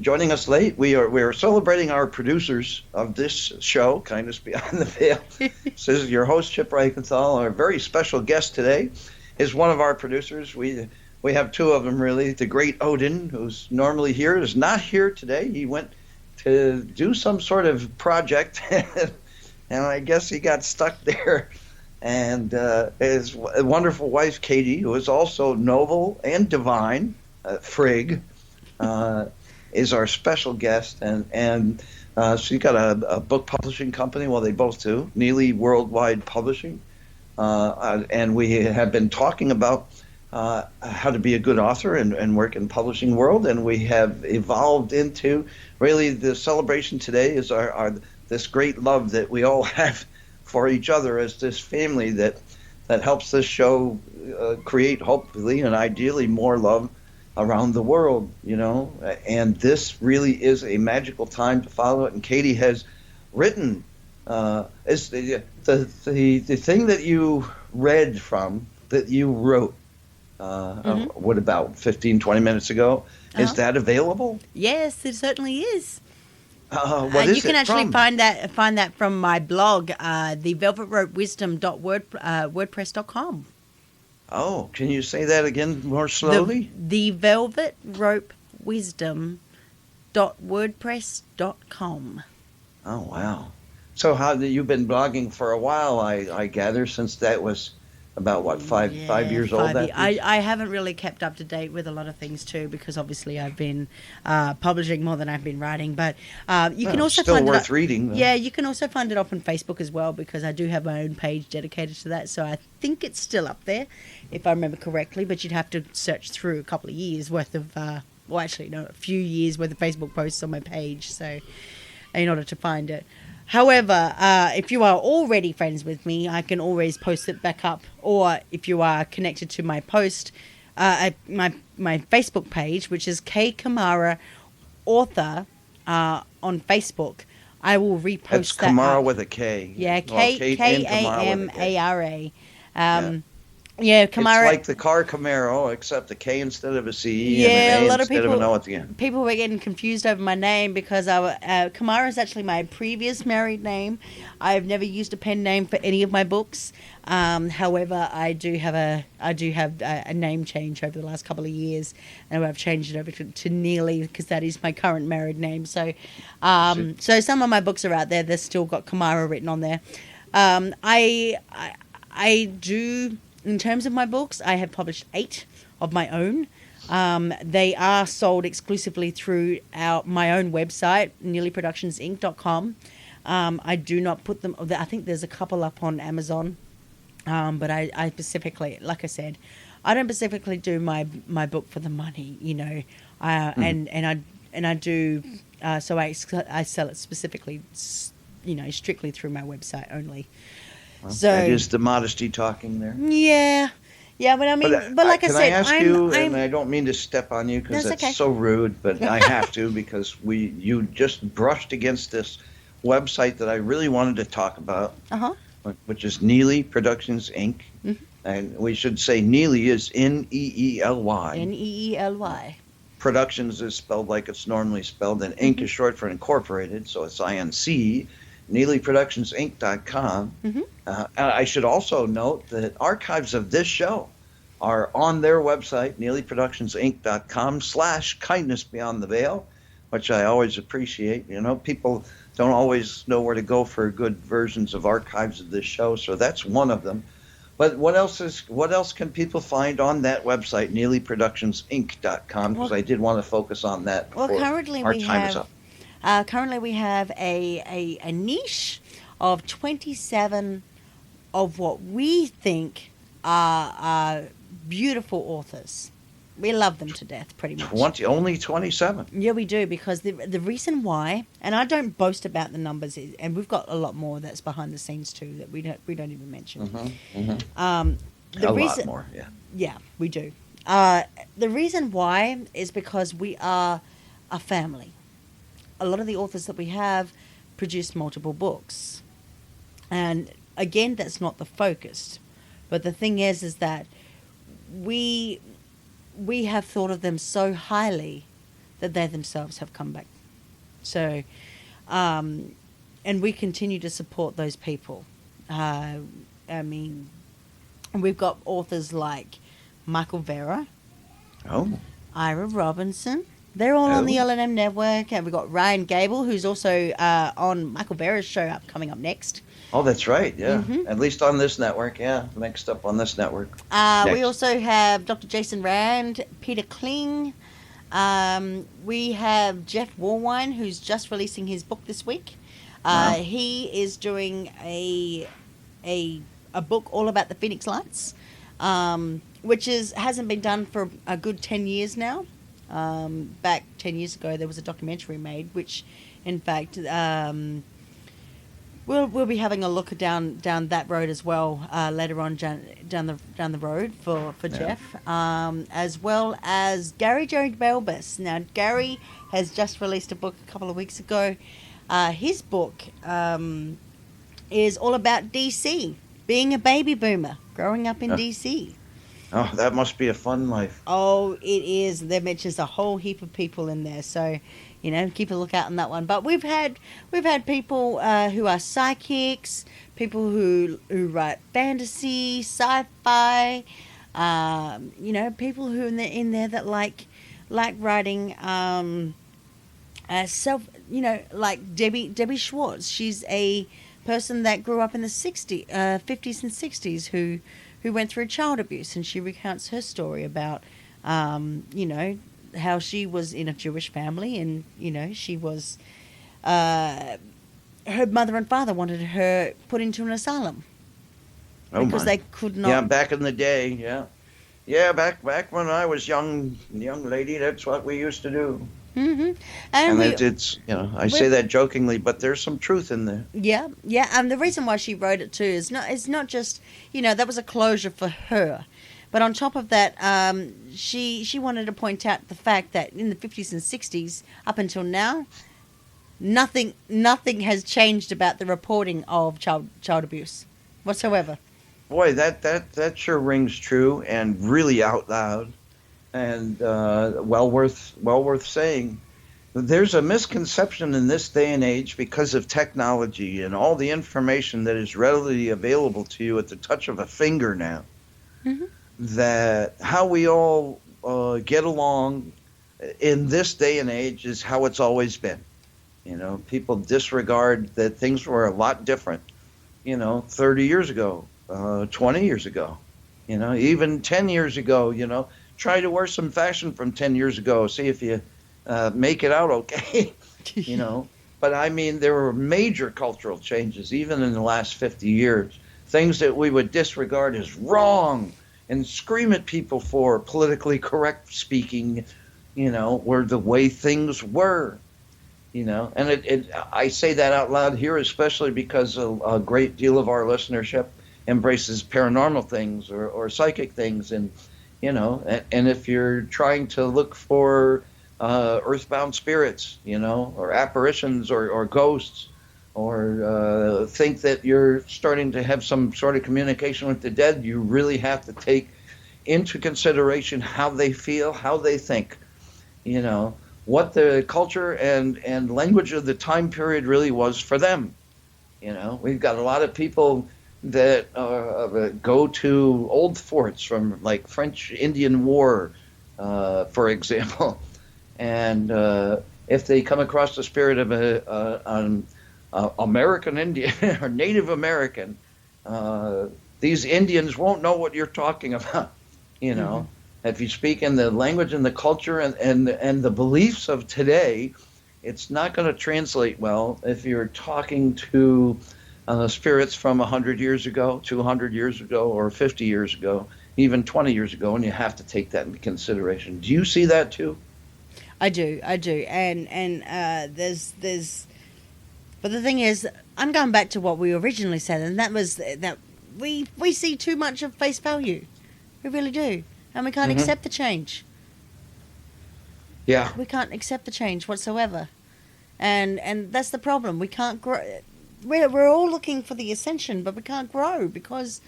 joining us late, we are celebrating our producers of this show, Kindness Beyond the Veil. This is your host, Chip Reichenthal. Our very special guest today is one of our producers. We have two of them, really. The great Odin, who's normally here, is not here today. He went to do some sort of project, and I guess he got stuck there. And his wonderful wife, Katie, who is also noble and divine, Frigg, is our special guest. And she's got a book publishing company, well, they both do, Neely Worldwide Publishing. And we have been talking about how to be a good author and work in publishing world. And we have evolved into, really, the celebration today is our this great love that we all have for each other as this family that helps this show create, hopefully and ideally, more love around the world, and this really is a magical time to follow it. And Katie has written. Is the thing that you read from, that you wrote, what, about 15, 20 minutes ago, is that available? Yes, it certainly is. What is you can it actually from? find that from my blog, thevelvetropewisdom.wordpress.com. Oh, can you say that again more slowly? thevelvetropewisdom.wordpress.com. Oh, wow. So you've been blogging for a while, I gather, since that was about, what, five years old? I haven't really kept up to date with a lot of things too, because obviously I've been publishing more than I've been writing. But you can also still find worth it reading, though. Yeah, you can also find it up on Facebook as well, because I do have my own page dedicated to that. So I think it's still up there, if I remember correctly. But you'd have to search through a couple of years worth of, a few years worth of Facebook posts on my page. So in order to find it. However, if you are already friends with me, I can always post it back up. Or if you are connected to my post, my Facebook page, which is K Kamara Author on Facebook, I will repost That's that. Kamara up. with a K. Yeah, Kamara. Yeah, Kamara. It's like the car Camaro, except a K instead of a C, Yeah, and a an lot A of instead of an O at the end. People were getting confused over my name, because Kamara is actually my previous married name. I've never used a pen name for any of my books. However, I do have a name change over the last couple of years, and I've changed it over to Neely, because that is my current married name. So, so some of my books are out there. They've still got Kamara written on there. I do. In terms of my books, I have published 8 of my own. They are sold exclusively through my own website, neelyproductionsinc.com. I do not put them. I think there's a couple up on Amazon, but I specifically, like I said, I don't specifically do my book for the money, and I do. So I sell it specifically, strictly through my website only. Well, so that is the modesty talking there. Yeah, but I mean, but like I said, can I ask you, and I don't mean to step on you because that's so rude, but I have to, because you just brushed against this website that I really wanted to talk about, which is Neely Productions Inc. And we should say Neely is Neely. Neely. Productions is spelled like it's normally spelled, and Inc. is short for incorporated, so it's INC. NeelyProductionsInc.com. I should also note that archives of this show are on their website, NeelyProductionsInc.com/kindness beyond the veil, which I always appreciate. People don't always know where to go for good versions of archives of this show, so that's one of them. But what else can people find on that website, NeelyProductionsInc.com? Because I did want to focus on that before our time is up. Currently, we have a niche of 27 of what we think are beautiful authors. We love them to death, pretty much. Only 27? Yeah, we do, because the reason why, and I don't boast about the numbers, and we've got a lot more that's behind the scenes too that we don't even mention. A lot more, yeah. Yeah, we do. The reason why is because we are a family. A lot of the authors that we have produce multiple books. And again, that's not the focus. But the thing is that we have thought of them so highly that they themselves have come back. So, and we continue to support those people. I mean, we've got authors like Michael Vera, Ira Robinson. They're all on the L&M network. And we've got Ryan Gable, who's also on Michael Vera's show coming up next. Oh, that's right, yeah. At least on this network, yeah. Next up on this network. We also have Dr. Jason Rand, Peter Kling. We have Jeff Warwine, who's just releasing his book this week. He is doing a book all about the Phoenix Lights, which hasn't been done for a good 10 years now. Back 10 years ago, there was a documentary made, which, in fact, we'll be having a look down that road as well later on down the road for Jeff, as well as Gary Joe Belbus. Now, Gary has just released a book a couple of weeks ago. his book is all about DC, being a baby boomer, growing up in DC. Oh, that must be a fun life. Oh, it is. There mentions a whole heap of people in there, so keep a lookout on that one. But we've had people who are psychics, people who write fantasy, sci-fi, people who in there that like writing like Debbie Schwartz. She's a person that grew up in the 50s and 60s who went through child abuse, and she recounts her story about, how she was in a Jewish family, and, she was, her mother and father wanted her put into an asylum because they could not. Yeah, back in the day, yeah. Yeah, back when I was young lady, that's what we used to do. Mm-hmm. And it's I say that jokingly, but there's some truth in there. Yeah. And the reason why she wrote it too is not just that was a closure for her, but on top of that, she wanted to point out the fact that in the 50s and 60s up until now, nothing has changed about the reporting of child abuse whatsoever. Boy, that sure rings true and really out loud. And well worth saying. There's a misconception in this day and age because of technology and all the information that is readily available to you at the touch of a finger now, that how we all get along in this day and age is how it's always been. People disregard that things were a lot different, 30 years ago, 20 years ago, even 10 years ago, Try to wear some fashion from 10 years ago. See if you make it out okay, But I mean, there were major cultural changes, even in the last 50 years. Things that we would disregard as wrong and scream at people for, politically correct speaking, were the way things were, And I say that out loud here, especially because a great deal of our listenership embraces paranormal things or psychic things, and if you're trying to look for earthbound spirits, or apparitions or ghosts, or think that you're starting to have some sort of communication with the dead, you really have to take into consideration how they feel, how they think, what the culture and language of the time period really was for them. We've got a lot of people that go to old forts from like French Indian War, for example, and if they come across the spirit of an American Indian or Native American, these Indians won't know what you're talking about. If you speak in the language and the culture and the beliefs of today, it's not going to translate well if you're talking to spirits from 100 years ago, 200 years ago, or 50 years ago, even 20 years ago, and you have to take that into consideration. Do you see that too? I do, and there's. But the thing is, I'm going back to what we originally said, and that was that we see too much of face value. We really do, and we can't accept the change. Yeah, we can't accept the change whatsoever, and that's the problem. We can't grow. We're all looking for the ascension, but we can't grow because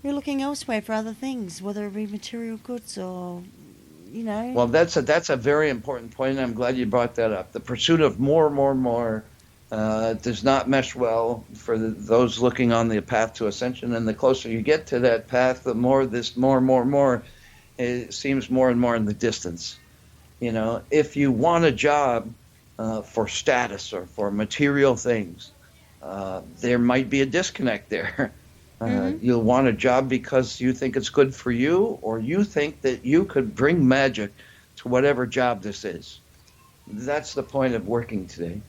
we're looking elsewhere for other things, whether it be material goods or, Well, that's a very important point, and I'm glad you brought that up. The pursuit of more does not mesh well for those looking on the path to ascension, and the closer you get to that path, the more it seems more and more in the distance. If you want a job for status or for material things, there might be a disconnect there. You'll want a job because you think it's good for you, or you think that you could bring magic to whatever job this is. That's the point of working today.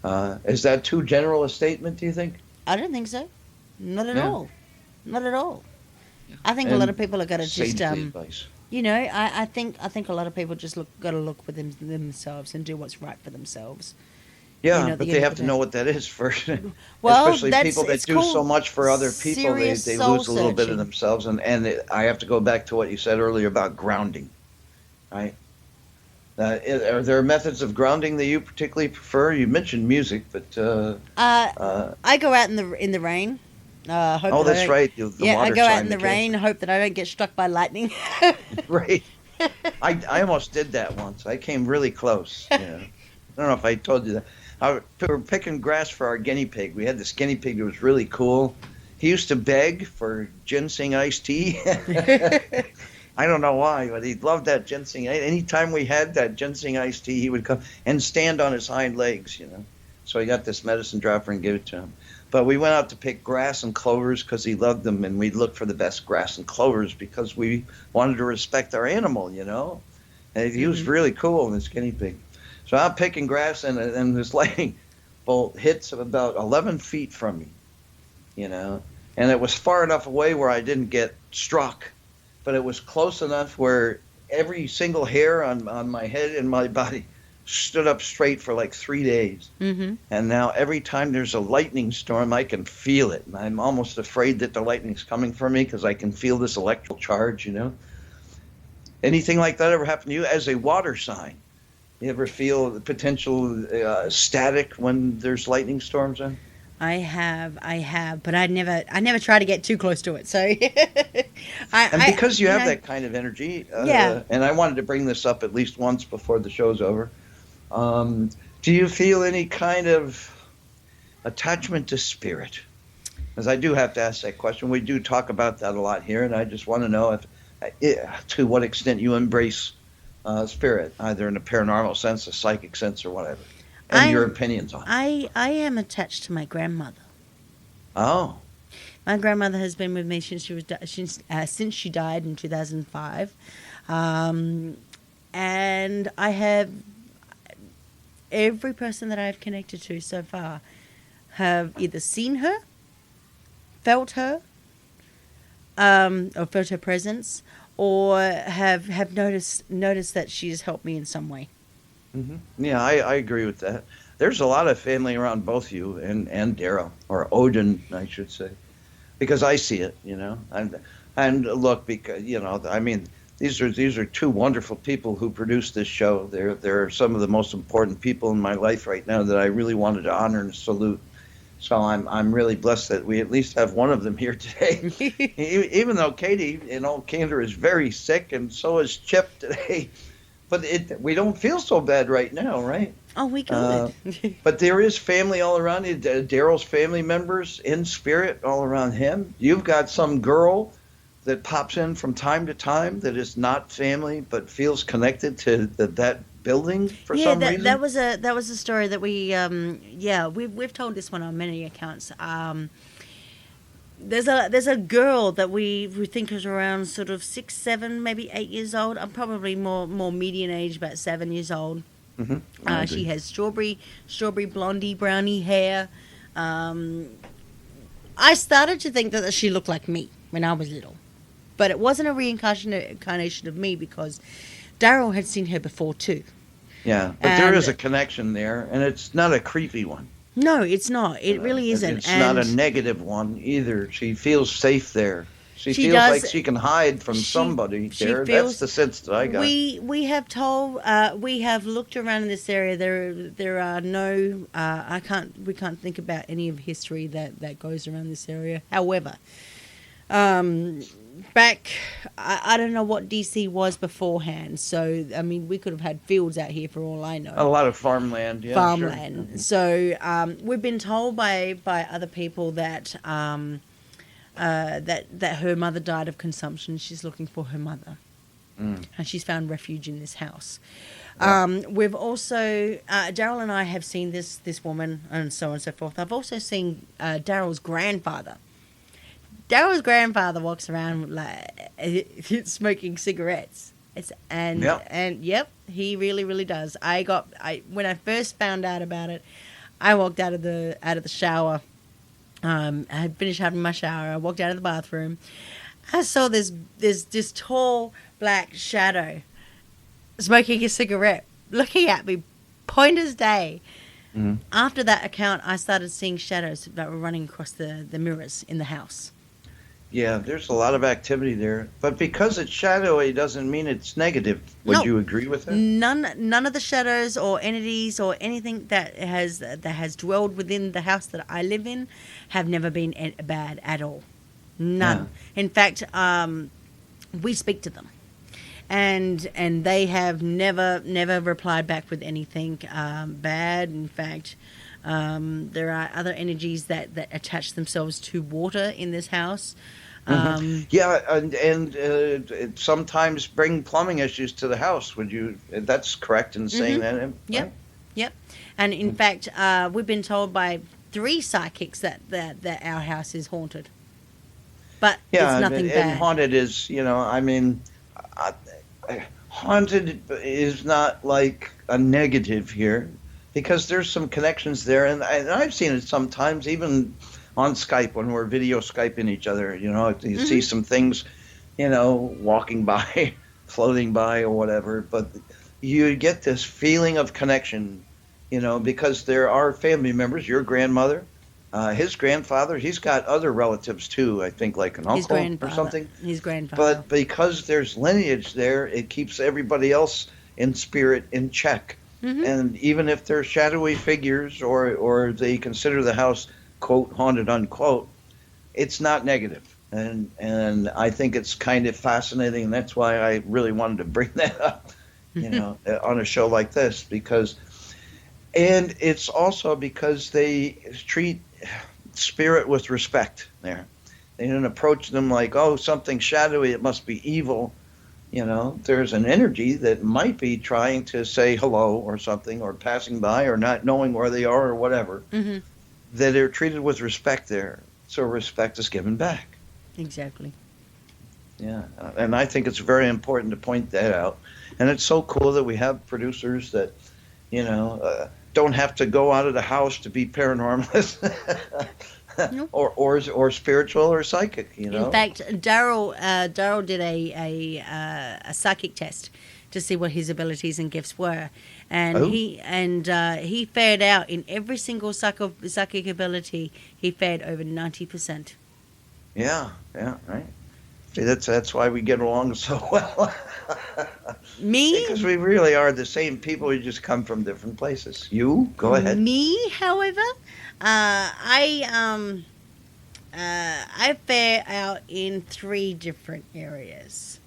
Is that too general a statement, do you think? I don't think so. Not at all. Not at all. Yeah. I think a lot of people are going to just advice. I think a lot of people just got to look within themselves and do what's right for themselves. Yeah, but they have to know what that is first. Well, especially people that do so much for other people, they lose a little bit of themselves. And I have to go back to what you said earlier about grounding, right? Are there methods of grounding that you particularly prefer? You mentioned music, but I go out in the rain. Oh, that's right. The yeah, water I go out sign in the that kills rain. it. Hope that I don't get struck by lightning. Right. I almost did that once. I came really close. Yeah. I don't know if I told you that. We were picking grass for our guinea pig. We had this guinea pig that was really cool. He used to beg for ginseng iced tea. I don't know why, but he loved that ginseng. Anytime we had that ginseng iced tea, he would come and stand on his hind legs, So I got this medicine dropper and gave it to him. But we went out to pick grass and clovers because he loved them, and we'd look for the best grass and clovers because we wanted to respect our animal, And he was really cool, this guinea pig. So I'm picking grass, and this lightning bolt hits about 11 feet from me, And it was far enough away where I didn't get struck, but it was close enough where every single hair on my head and my body stood up straight for like 3 days. Mm-hmm. And now every time there's a lightning storm, I can feel it. And I'm almost afraid that the lightning's coming for me because I can feel this electrical charge, Anything like that ever happen to you as a water sign? You ever feel the potential static when there's lightning storms on? I have, but I never try to get too close to it. So, because you have that kind of energy, and I wanted to bring this up at least once before the show's over. Do you feel any kind of attachment to spirit? Because I do have to ask that question. We do talk about that a lot here, and I just want to know to what extent you embrace spirit, either in a paranormal sense, a psychic sense, or whatever. And your opinions on it. I am attached to my grandmother. Oh. My grandmother has been with me since she died in 2005. And I have every person that I've connected to so far have either seen her, felt her, or felt her presence, or have noticed that she has helped me in some way. Mm-hmm. Yeah, I agree with that. There's a lot of family around both you and Daryl, or Odin, I should say, because I see it, and look, because I mean, these are two wonderful people who produce this show. They're some of the most important people in my life right now that I really wanted to honor and salute. So I'm really blessed that we at least have one of them here today. Even though Katie, in all candor, is very sick, and so is Chip today. But we don't feel so bad right now, right? Oh, we good. But there is family all around you. Daryl's family members in spirit all around him. You've got some girl that pops in from time to time that is not family but feels connected to that building for some reason. Yeah, that was a story that we've told this one on many accounts. There's a girl that we think is around sort of 6, 7, maybe 8 years old. I'm probably more median age, about 7 years old. Mm-hmm. She has strawberry blondie brownie hair. I started to think that she looked like me when I was little, but it wasn't a reincarnation of me because Daryl had seen her before too. Yeah, but there is a connection there, and it's not a creepy one. No, it's not. It really isn't. It's not a negative one either. She feels safe there. She feels like she can hide from somebody there. That's the sense that I got. We have told, we have looked around in this area. There are no, we can't think about any of history that goes around this area. However, back, I don't know what DC was beforehand. So, I mean, we could have had fields out here for all I know. A lot of farmland, yeah. Farmland. Sure. So, we've been told by other people that that her mother died of consumption. She's looking for her mother. And she's found refuge in this house. Yeah. We've also, Daryl and I have seen this woman and so on and so forth. I've also seen Daryl's grandfather. Daryl's grandfather walks around like smoking cigarettes. And he really, really does. When I first found out about it, I walked out of the shower. I had finished having my shower. I walked out of the bathroom. I saw this tall black shadow smoking a cigarette, looking at me, point as day. Mm-hmm. After that account, I started seeing shadows that were running across the mirrors in the house. Yeah, there's a lot of activity there. But because it's shadowy doesn't mean it's negative. Would you agree with that? None of the shadows or entities or anything that has dwelled within the house that I live in have never been bad at all. None. Yeah. In fact, we speak to them. And they have never replied back with anything bad. In fact, there are other energies that attach themselves to water in this house. Yeah, and sometimes bring plumbing issues to the house. Would you? That's correct in saying that. Yep, right? Yep. And in fact, we've been told by 3 psychics that our house is haunted. But it's nothing bad. And haunted is, I mean, haunted is not like a negative here, because there's some connections there, and I've seen it sometimes, even on Skype when we're video Skyping each other. You see some things, walking by, floating by, or whatever. But you get this feeling of connection, because there are family members. Your grandmother, his grandfather. He's got other relatives too. I think like an uncle or something. His grandfather. But because there's lineage there, it keeps everybody else in spirit in check. And even if they're shadowy figures or they consider the house, quote, haunted, unquote, it's not negative. And I think it's kind of fascinating, and that's why I really wanted to bring that up, on a show like this, and it's also because they treat spirit with respect there. They don't approach them like, oh, something shadowy, it must be evil. There's an energy that might be trying to say hello or something, or passing by, or not knowing where they are, or whatever, that are treated with respect there. So respect is given back. Exactly. Yeah, and I think it's very important to point that out. And it's so cool that we have producers that, don't have to go out of the house to be paranormalists. Nope. or spiritual or psychic, In fact, Daryl did a psychic test to see what his abilities and gifts were, and he fared out in every single psychic ability. He fared over 90%. Yeah, right. See, that's why we get along so well. Me? Because we really are the same people. We just come from different places. You go ahead. Me, however. I fare out in 3 different areas.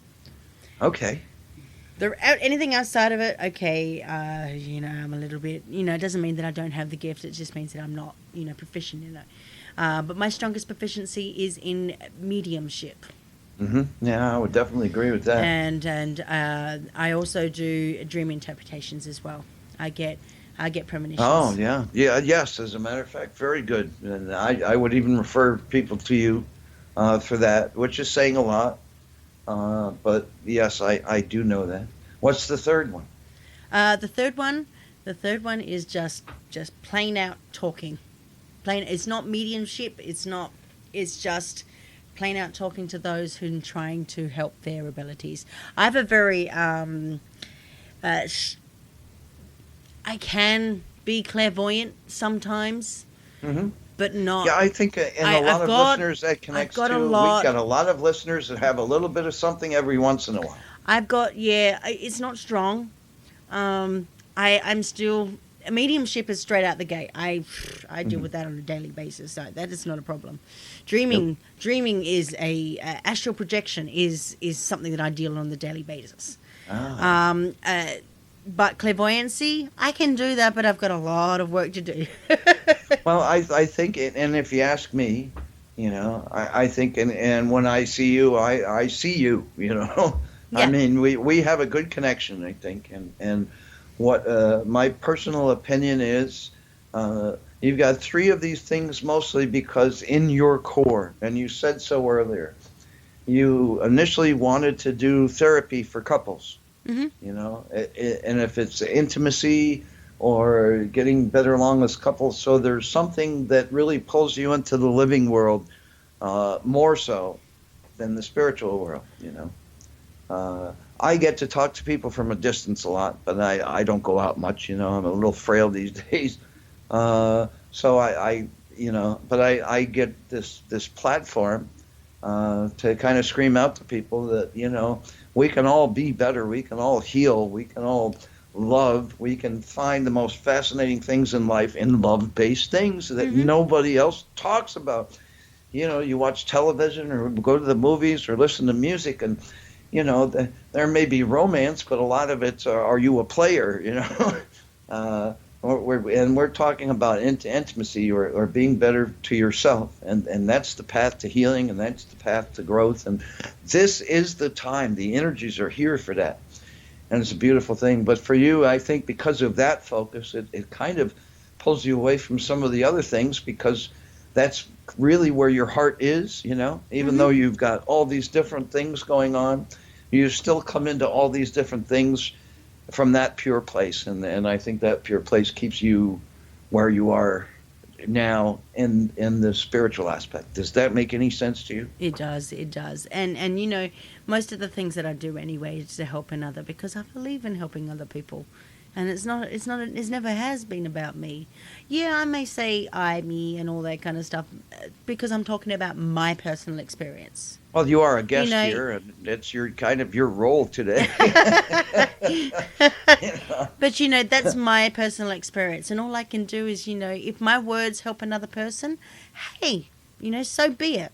Okay. Anything outside of it, okay, I'm a little bit, it doesn't mean that I don't have the gift. It just means that I'm not, proficient in it. But my strongest proficiency is in mediumship. Yeah, I would definitely agree with that. And I also do dream interpretations as well. I get premonitions. Oh, yeah. Yes, as a matter of fact, very good. And I would even refer people to you for that, which is saying a lot. But yes, I do know that. What's the third one? The third one is just plain out talking. It's not mediumship. It's just plain out talking to those who are trying to help their abilities. I have a very I can be clairvoyant sometimes, but not. Yeah, I think a lot of listeners that connects to. We've got a lot of listeners that have a little bit of something every once in a while. It's not strong. I'm still. Mediumship is straight out the gate. I deal with that on a daily basis, so that is not a problem. Dreaming is astral projection is something that I deal on the daily basis. But clairvoyancy, I can do that, but I've got a lot of work to do. Well, I think, and if you ask me, I think, and when I see you, I see you, Yeah. I mean, we have a good connection, I think, and what my personal opinion is, you've got 3 of these things mostly because in your core, and you said so earlier, you initially wanted to do therapy for couples. And if it's intimacy or getting better along as couples, so there's something that really pulls you into the living world more so than the spiritual world, I get to talk to people from a distance a lot, but I don't go out much, I'm a little frail these days. So I get this platform, to kind of scream out to people that, we can all be better, we can all heal, we can all love, we can find the most fascinating things in life in love-based things that nobody else talks about. You watch television or go to the movies or listen to music, and there may be romance, but a lot of it's are you a player? We're talking about intimacy or being better to yourself, and that's the path to healing, and that's the path to growth, and this is the time. The energies are here for that, and it's a beautiful thing. But for you, I think because of that focus, it kind of pulls you away from some of the other things, because that's really where your heart is, even though you've got all these different things going on, you still come into all these different things from that pure place, and I think that pure place keeps you where you are now in the spiritual aspect. Does that make any sense to you? It does. And most of the things that I do anyway is to help another, because I believe in helping other people. And it never has been about me. Yeah, I may say I, me, and all that kind of stuff, because I'm talking about my personal experience. Well, you are a guest here, and it's your role today. But that's my personal experience, and all I can do is, if my words help another person, hey, so be it.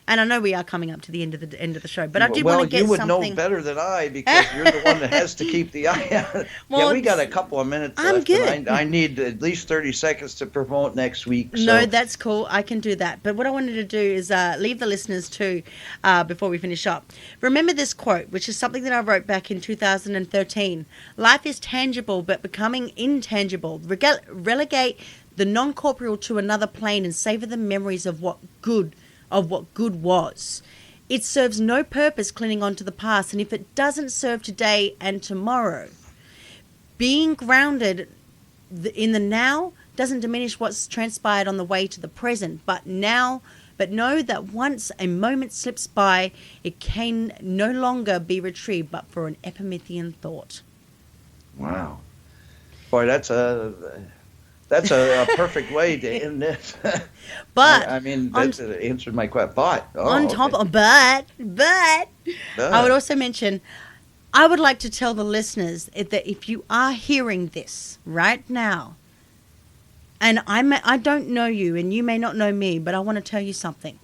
And I know we are coming up to the end of the show, but I did want to get something. Well, you would know better than I, because you're the one that has to keep the eye on it. Well, we got a couple of minutes left. I'm good. I need at least 30 seconds to promote next week. So. No, that's cool. I can do that. But what I wanted to do is leave the listeners too, before we finish up. Remember this quote, which is something that I wrote back in 2013. Life is tangible, but becoming intangible. Relegate the non-corporeal to another plane and savor the memories of what good was. It serves no purpose clinging on to the past, and if it doesn't serve today and tomorrow, being grounded in the now doesn't diminish what's transpired on the way to the present, but know that once a moment slips by, it can no longer be retrieved but for an Epimethean thought. Wow. Boy, that's a perfect way to end this. But that's answered my question. But I would also mention, I would like to tell the listeners that if you are hearing this right now, and I don't know you and you may not know me, but I want to tell you something.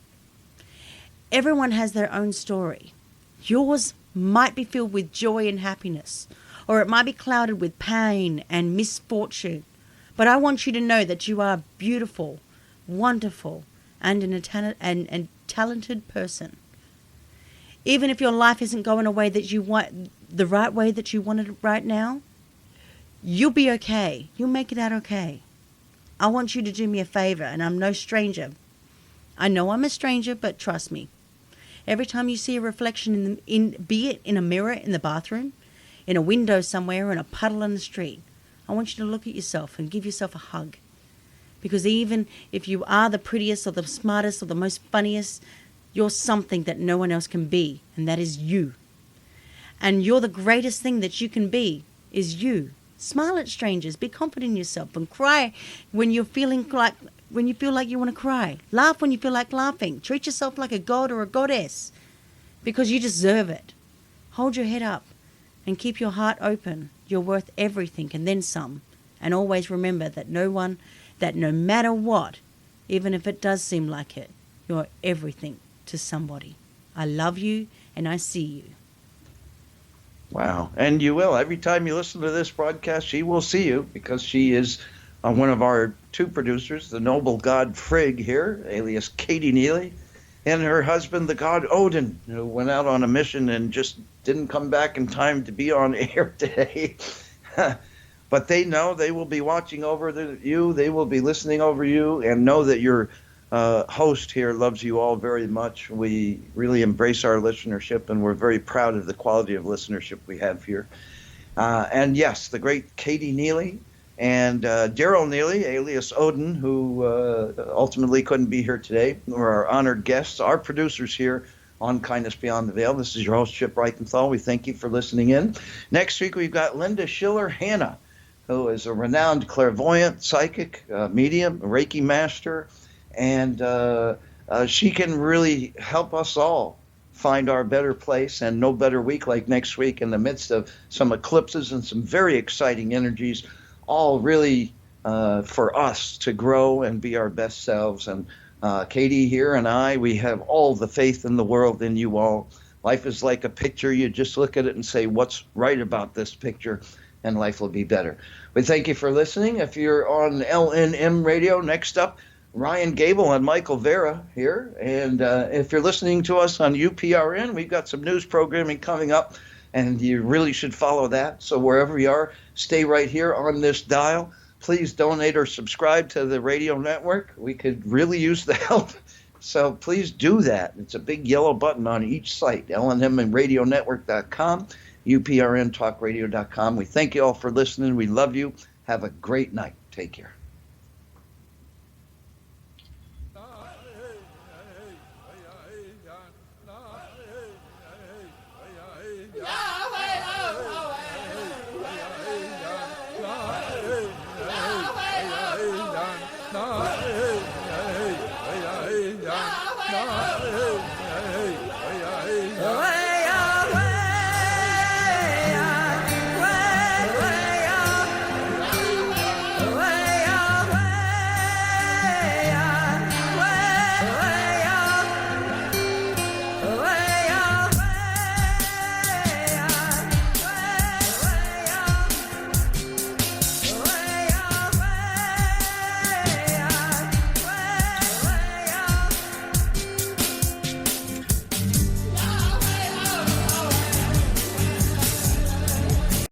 Everyone has their own story. Yours might be filled with joy and happiness, or it might be clouded with pain and misfortune. But I want you to know that you are beautiful, wonderful, and a talented person. Even if your life isn't going a way that you want, the right way that you want it right now, you'll be okay. You'll make it out okay. I want you to do me a favor, and I'm no stranger. I know I'm a stranger, but trust me. Every time you see a reflection be it in a mirror in the bathroom, in a window somewhere, in a puddle in the street, I want you to look at yourself and give yourself a hug. Because even if you are the prettiest or the smartest or the most funniest, you're something that no one else can be, and that is you. And you're the greatest thing that you can be, is you. Smile at strangers, be confident in yourself, and cry when you feel like you want to cry. Laugh when you feel like laughing. Treat yourself like a god or a goddess, because you deserve it. Hold your head up and keep your heart open. You're worth everything and then some. And always remember that no matter what, even if it does seem like it, you're everything to somebody. I love you and I see you. Wow. And you will. Every time you listen to this broadcast, she will see you, because she is one of our two producers, the noble god Frigg here, alias Katie Neely, and her husband, the god Odin, who went out on a mission and just didn't come back in time to be on air today. But they know they will be watching over you. They will be listening over you, and know that your host here loves you all very much. We really embrace our listenership, and we're very proud of the quality of listenership we have here. And yes, the great Katie Neely and Daryl Neely, alias Odin, who ultimately couldn't be here today, were our honored guests, our producers here on Kindness Beyond the Veil. This is your host, Chip Reichenthal. We thank you for listening in. Next week, we've got Linda Schiller-Hanna, who is a renowned clairvoyant, psychic, medium, Reiki master, and she can really help us all find our better place, and no better week like next week in the midst of some eclipses and some very exciting energies, all really for us to grow and be our best selves. And Katie here and I, we have all the faith in the world in you all. Life is like a picture. You just look at it and say, what's right about this picture? And life will be better. We thank you for listening. If you're on LNM radio, next up, Ryan Gable and Michael Vera here. And if you're listening to us on UPRN, we've got some news programming coming up, and you really should follow that. So wherever you are, stay right here on this dial. Please donate or subscribe to the radio network. We could really use the help. So please do that. It's a big yellow button on each site, lnmradionetwork.com, uprntalkradio.com. We thank you all for listening. We love you. Have a great night. Take care.